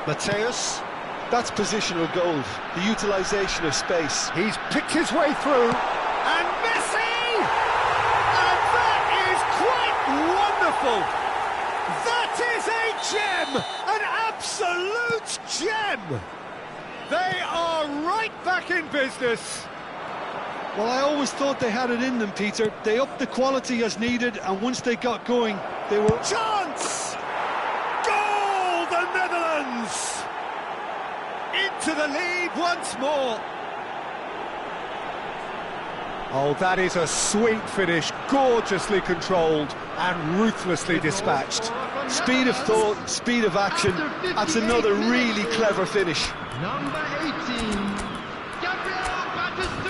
Mateus. That's positional gold, the utilisation of space. He's picked his way through. And Messi! And that is quite wonderful! That is a gem! An absolute gem! They are right back in business. Well, I always thought they had it in them, Peter. They upped the quality as needed, and once they got going, they were... Chance! Goal, the Netherlands! Into the lead once more. Oh, that is a sweet finish, gorgeously controlled and ruthlessly dispatched. Speed of thought, speed of action. That's another really clever finish. Number 18, Gabriel Batistuta.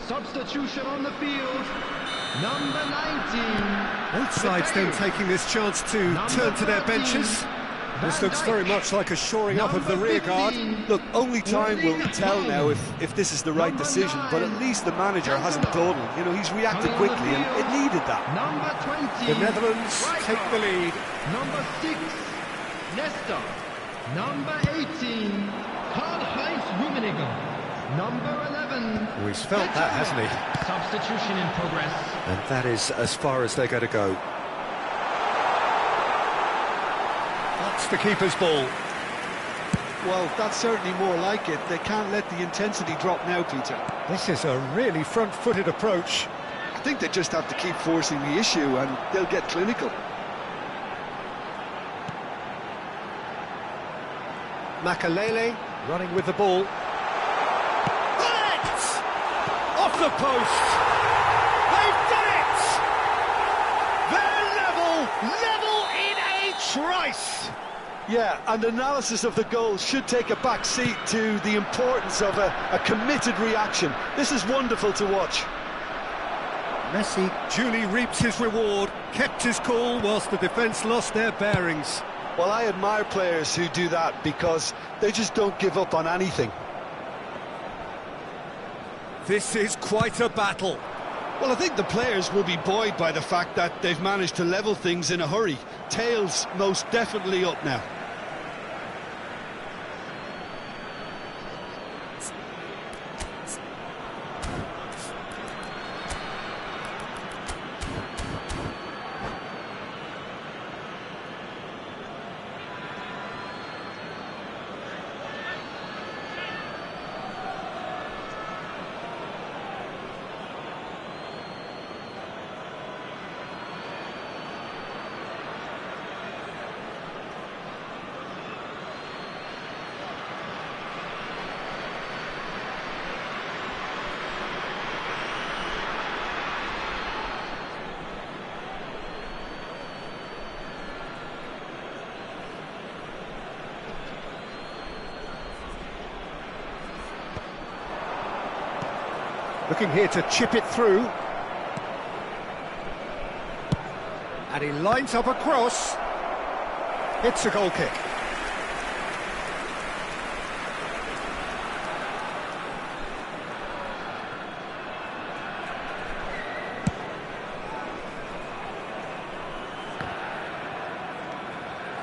Substitution on the field, number 19. Both sides then taking this chance to turn to their benches. This looks very much like a shoring up of the rear guard. Look, only time will tell now if this is the right decision, but at least the manager hasn't dawdled. You know, he's reacted quickly, and it needed that. Number 20. The Netherlands take the lead. Number 6, Nesta. Number 18, Karl-Heinz Rummenigge. Number 11. Oh, he's felt that, hasn't he? Substitution in progress. And that is as far as they're going to go. That's the keeper's ball. Well, that's certainly more like it. They can't let the intensity drop now, Peter. This is a really front-footed approach. I think they just have to keep forcing the issue and they'll get clinical. Makalele running with the ball. Off the post! They've done it! They're level in a trice! Yeah, and analysis of the goal should take a back seat to the importance of a committed reaction. This is wonderful to watch. Messi duly reaps his reward, kept his cool whilst the defence lost their bearings. Well, I admire players who do that because they just don't give up on anything. This is quite a battle. Well, I think the players will be buoyed by the fact that they've managed to level things in a hurry. Tails most definitely up now. Looking here to chip it through. And he lines up a cross. It's a goal kick.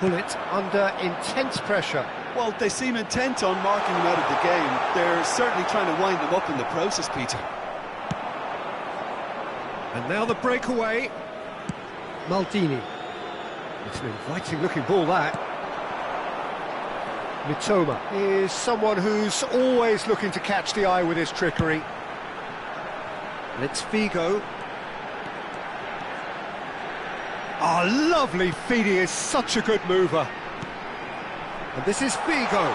pull it under intense pressure. Well, they seem intent on marking him out of the game. They're certainly trying to wind him up in the process, Peter. And now the breakaway. Maldini. It's an inviting looking ball, that. Mitoma is someone who's always looking to catch the eye with his trickery. And it's Figo. Oh, lovely feed, he is such a good mover. And this is Figo.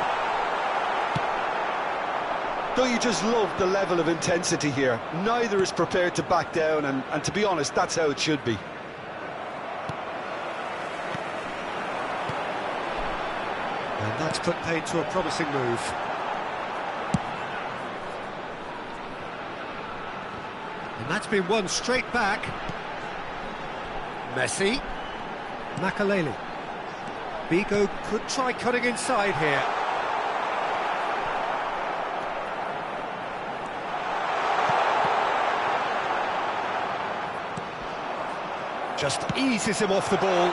Don't you just love the level of intensity here? Neither is prepared to back down, and to be honest, that's how it should be. And that's put paid to a promising move. And that's been won straight back. Messi. Makaleli. Figo could try cutting inside here. Just eases him off the ball.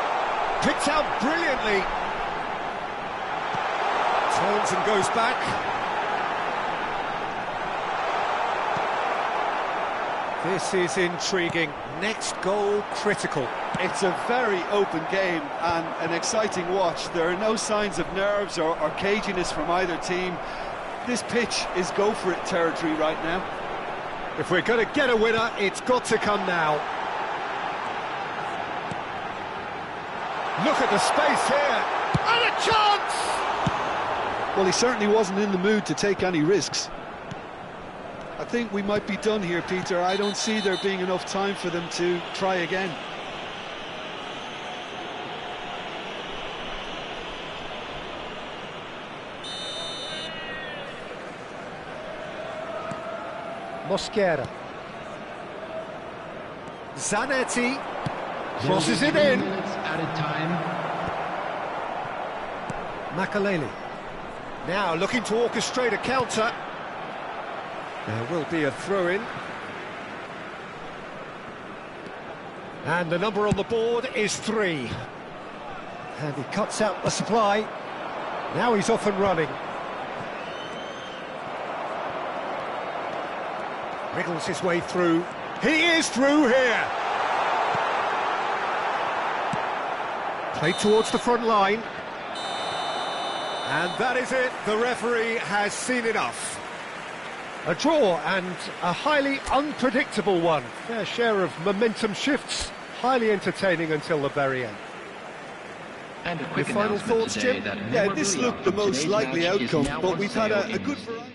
Picked out brilliantly. Turns and goes back. This is intriguing. Next goal critical. It's a very open game and an exciting watch. There are no signs of nerves or caginess from either team. This pitch is go-for-it territory right now. If we're going to get a winner, it's got to come now. Look at the space here. And a chance! Well, he certainly wasn't in the mood to take any risks. I think we might be done here, Peter. I don't see there being enough time for them to try again. Mosquera. Zanetti crosses it in. Added time. Makaleli. Now looking to orchestrate a counter. There will be a throw-in. And the number on the board is 3. And he cuts out the supply. Now he's off and running. Wriggles his way through. He is through here! Played towards the front line. And that is it. The referee has seen enough. A draw, and a highly unpredictable one. Fair share of momentum shifts. Highly entertaining until the very end. And a quick Your final announcement thoughts, today Jim? that Yeah, this memorabilia looked the from most today's likely match is outcome, now but on we've had sale a in good variety.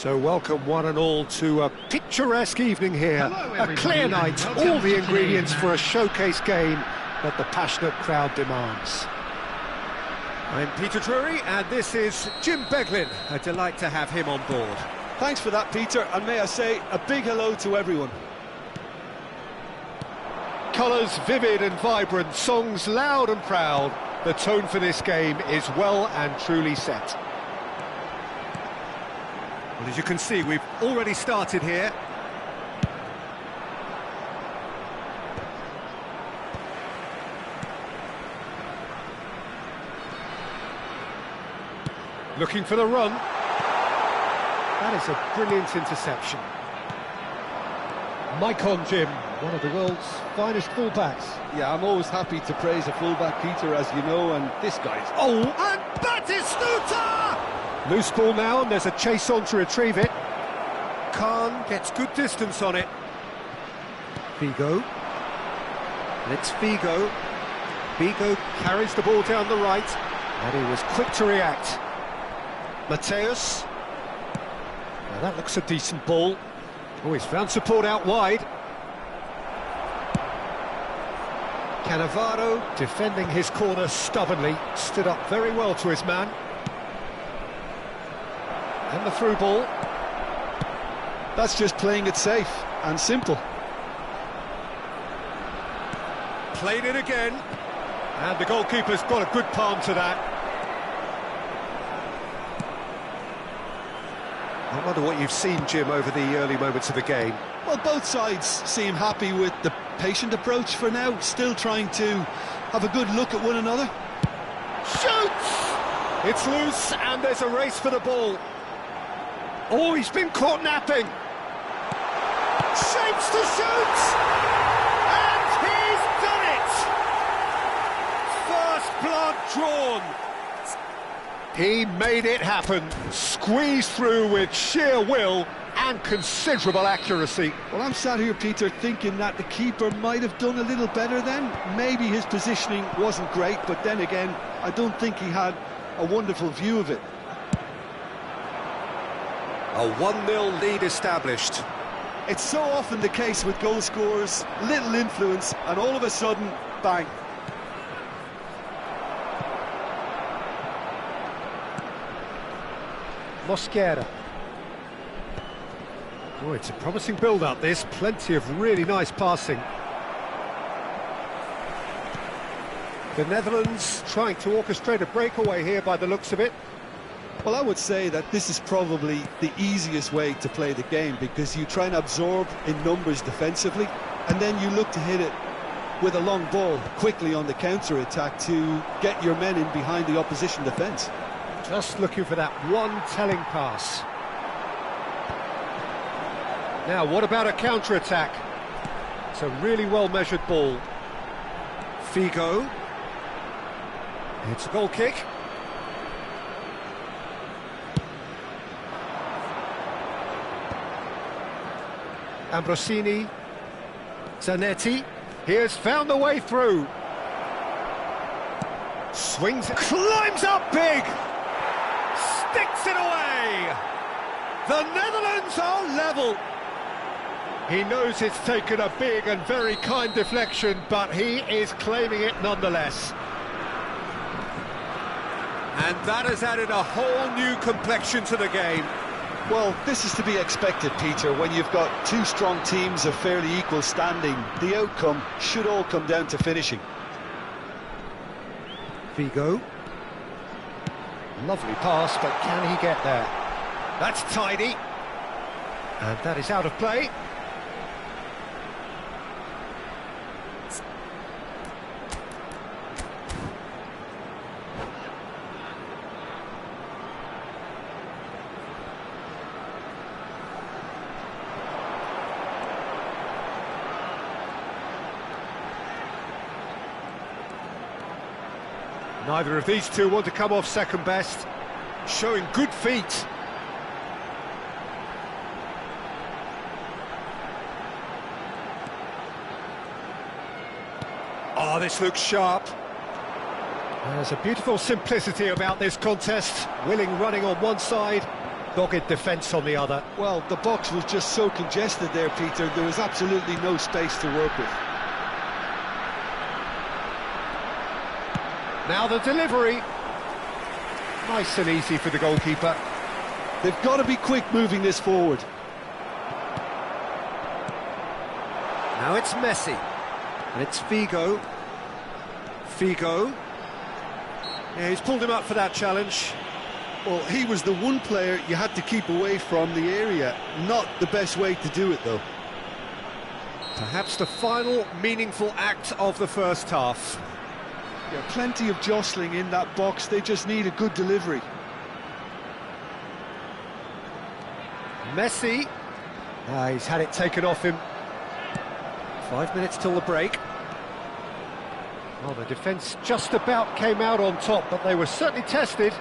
So welcome one and all to a picturesque evening here. Hello, A clear everybody, night, and welcome all the to ingredients today's for a match. showcase game that the passionate crowd demands. I'm Peter Drury and this is Jim Beglin. A delight to have him on board. Thanks for that, Peter, and may I say a big hello to everyone. Colours vivid and vibrant, songs loud and proud. The tone for this game is well and truly set. Well, as you can see, we've already started here. Looking for the run. That is a brilliant interception. Maicon Jim, one of the world's finest fullbacks. Yeah, I'm always happy to praise a fullback, Peter, as you know, and this guy's... Oh, and Batistuta! Loose ball now, and there's a chase on to retrieve it. Khan gets good distance on it. Figo. It's Figo. Figo carries the ball down the right, and he was quick to react. Mateus. Now that looks a decent ball. Oh, he's found support out wide. Cannavaro defending his corner stubbornly, stood up very well to his man. And the through ball. That's just playing it safe and simple. Played it again. And the goalkeeper's got a good palm to that. I wonder what you've seen, Jim, over the early moments of the game. Well, both sides seem happy with the patient approach for now, still trying to have a good look at one another. Shoots! It's loose, and there's a race for the ball. Oh, he's been caught napping. Shapes to shoot! And he's done it! First blood drawn. He made it happen. Squeezed through with sheer will and considerable accuracy. Well, I'm sat here, Peter, thinking that the keeper might have done a little better then. Maybe his positioning wasn't great, but then again, I don't think he had a wonderful view of it. A 1-0 lead established. It's so often the case with goal scorers, little influence, and all of a sudden, bang. Mosquera. Oh, it's a promising build-up, this. Plenty of really nice passing. The Netherlands trying to orchestrate a breakaway here by the looks of it. Well, I would say that this is probably the easiest way to play the game, because you try and absorb in numbers defensively, and then you look to hit it with a long ball quickly on the counter-attack to get your men in behind the opposition defence. Just looking for that one telling pass. Now, what about a counter-attack? It's a really well-measured ball. Figo. It's a goal kick. Ambrosini. Zanetti. He has found the way through. Swings, climbs up big. Sticks it away! The Netherlands are level! He knows it's taken a big and very kind deflection, but he is claiming it nonetheless. And that has added a whole new complexion to the game. Well, this is to be expected, Peter, when you've got two strong teams of fairly equal standing. The outcome should all come down to finishing. Figo. Lovely pass, but can he get there? That's tidy. And that is out of play. Neither of these two want to come off second best, showing good feet. Oh, this looks sharp. There's a beautiful simplicity about this contest. Willing running on one side, Dogged defence on the other. Well, the box was just so congested there, Peter. There was absolutely no space to work with. Now the delivery. Nice and easy for the goalkeeper. They've got to be quick moving this forward. Now it's Messi. And it's Figo. Figo. Yeah, he's pulled him up for that challenge. Well, he was the one player you had to keep away from the area. Not the best way to do it, though. Perhaps the final meaningful act of the first half. Yeah, plenty of jostling in that box. They just need a good delivery. Messi. He's had it taken off him. 5 minutes till the break. Well, the defence just about came out on top, but they were certainly tested.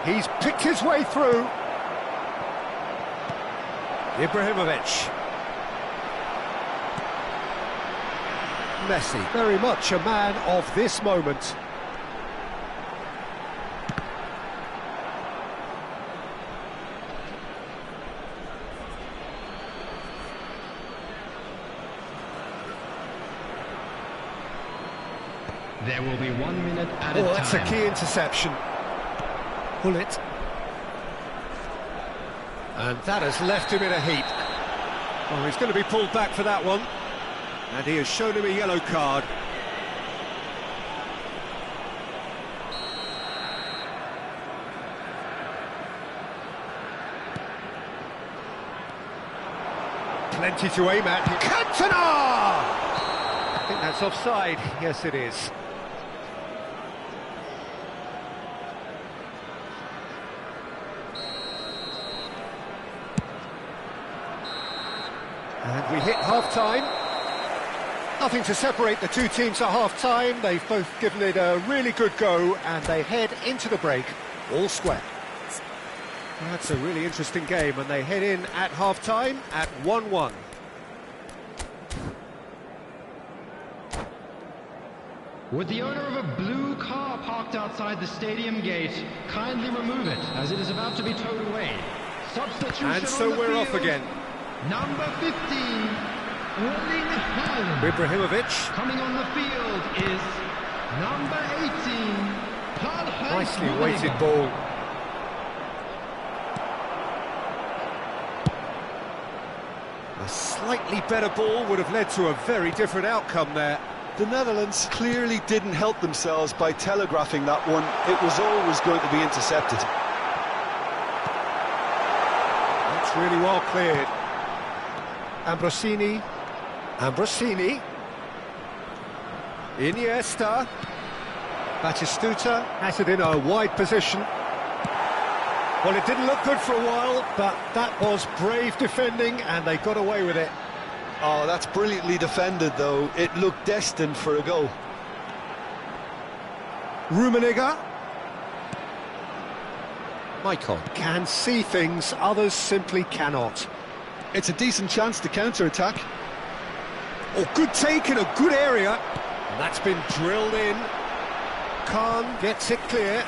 He's picked his way through. Ibrahimovic. Messi, very much a man of this moment. There will be 1 minute at a time. That's a key interception. Pull it. And that has left him in a heap. Oh, he's going to be pulled back for that one. And he has shown him a yellow card. Plenty to aim at. Cantona! I think that's offside. Yes, it is. And we hit half-time. Nothing to separate the two teams at half-time. They've both given it a really good go, and they head into the break all square. That's a really interesting game, and they head in at half-time at 1-1. Would the owner of a blue car parked outside the stadium gate kindly remove it, as it is about to be towed away? Substitution And so on the we're field. off again. Number 15, Erling Haaland. Ibrahimovic. Coming on the field is number 18, Karl-Heinz Nicely Rummenigge. weighted ball. A slightly better ball would have led to a very different outcome there. The Netherlands clearly didn't help themselves by telegraphing that one. It was always going to be intercepted. That's really well cleared. Ambrosini. Ambrosini. Iniesta. Batistuta has it in a wide position. Well, it didn't look good for a while, but that was brave defending, and they got away with it. Oh, that's brilliantly defended, though. It looked destined for a goal. Rummenigge. Maicon can see things others simply cannot. It's a decent chance to counter-attack. Oh, good take in a good area. And that's been drilled in. Khan gets it clear.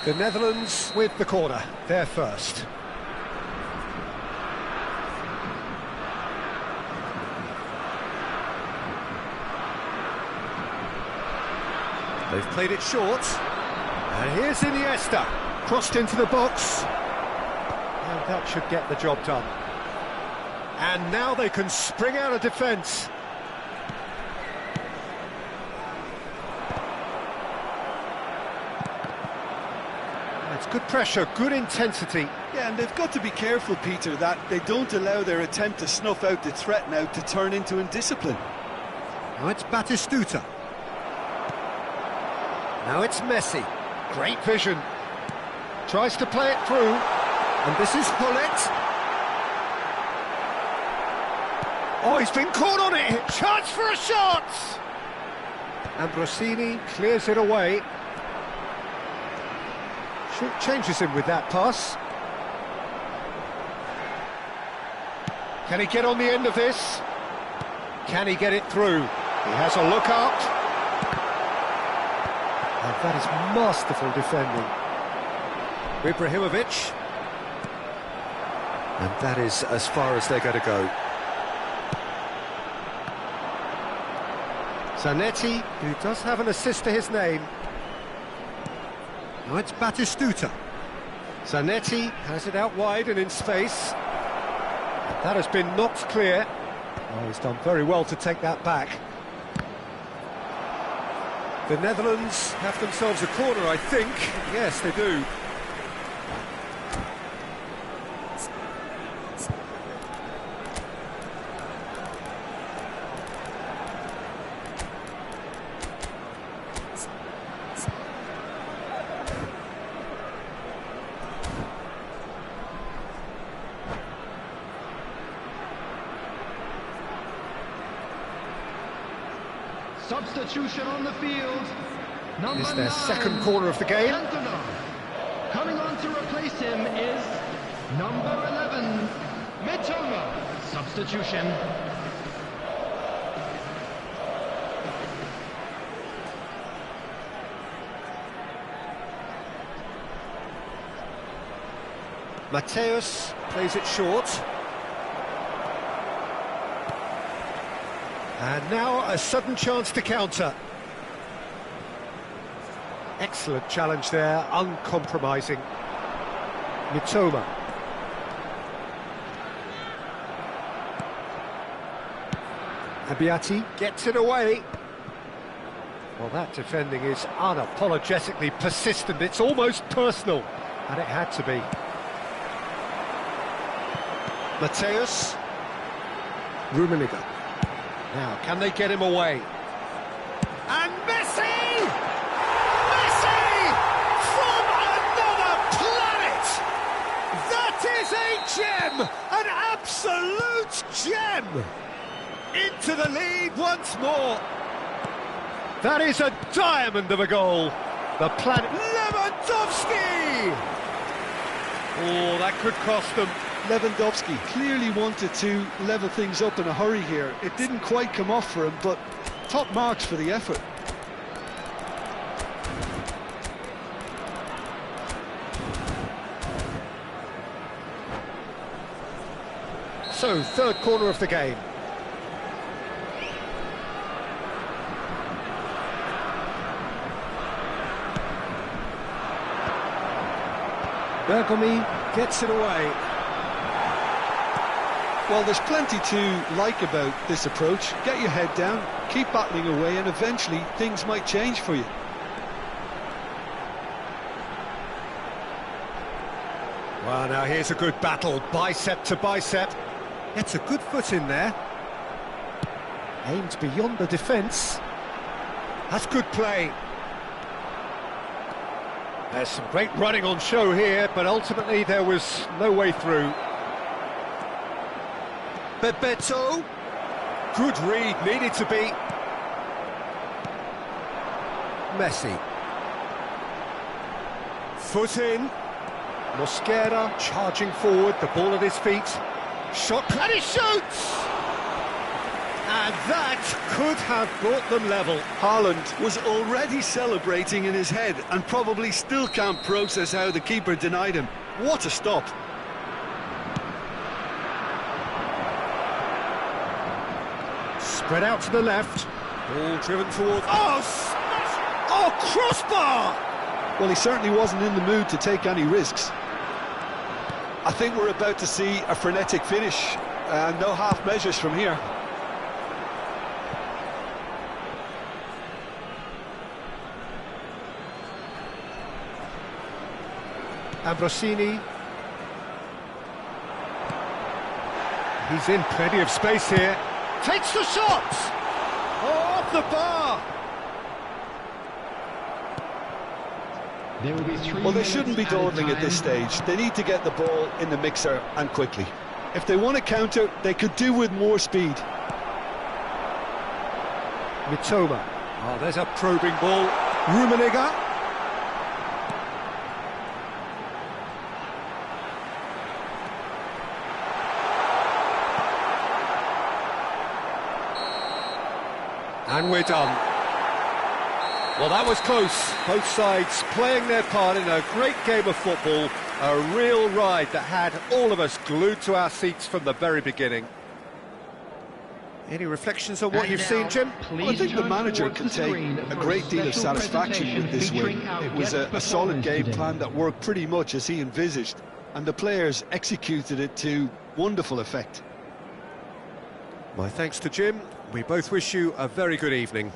The Netherlands with the corner. They're first. They've played it short. And here's Iniesta. Crossed into the box. And that should get the job done. And now they can spring out of defence. That's good pressure, good intensity. Yeah, and they've got to be careful, Peter, that they don't allow their attempt to snuff out the threat now to turn into indiscipline. Now it's Batistuta. Now it's Messi. Great vision. Tries to play it through. And this is Hullet. Oh, he's been caught on it. Chance for a shot. Ambrosini clears it away. Changes him with that pass. Can he get on the end of this? Can he get it through? He has a look up. And That is masterful defending. Ibrahimovic. And that is as far as they're going to go. Zanetti, who does have an assist to his name. Now it's Batistuta. Zanetti has it out wide and in space. That has been knocked clear. Oh, he's done very well to take that back. The Netherlands have themselves a corner, I think. Yes, they do. Substitution on the field. Number It's their 9, second corner of the game. Cantona. Coming on to replace him is number 11, Mitoma. Substitution. Mateus plays it short. And now a sudden chance to counter. Excellent challenge there, uncompromising. Mitoma. Abiati gets it away. Well, that defending is unapologetically persistent. It's almost personal, and it had to be. Mateus. Rummenigge. Now, can they get him away? And Messi! Messi! From another planet! That is a gem! An absolute gem! Into the lead once more. That is a diamond of a goal. The planet... Lewandowski! Oh, that could cost them. Lewandowski clearly wanted to level things up in a hurry here. It didn't quite come off for him, but top marks for the effort. So, third corner of the game. Bergomi gets it away. Well, there's plenty to like about this approach. Get your head down, keep battling away, and eventually things might change for you. Well, now here's a good battle, bicep to bicep. Gets a good foot in there. Aimed beyond the defence. That's good play. There's some great running on show here, but ultimately there was no way through. Bebeto. Good read, needed to be. Messi. Foot in. Mosquera charging forward, the ball at his feet. Shot, and he shoots! And that could have brought them level. Haaland was already celebrating in his head and probably still can't process how the keeper denied him. What a stop. Spread out to the left. Ball driven towards... Oh, smash! Oh, crossbar! Well, he certainly wasn't in the mood to take any risks. I think we're about to see a frenetic finish, and no half measures from here. Ambrosini. He's in plenty of space here. Takes the shot! Oh, off the bar! There will be 3 Well, they shouldn't be minutes added dawdling at this stage. They need to get the ball in the mixer and quickly. If they want to counter, they could do with more speed. Mitoma. Oh, there's a probing ball. Rummenigge. And we're done. Well, that was close. Both sides playing their part in a great game of football. A real ride that had all of us glued to our seats from the very beginning. Any reflections on what you've seen, Jim? Well, I think the manager can take a great deal of satisfaction with this win. It was a solid game plan that worked pretty much as he envisaged, and the players executed it to wonderful effect. My thanks to Jim. We both wish you a very good evening.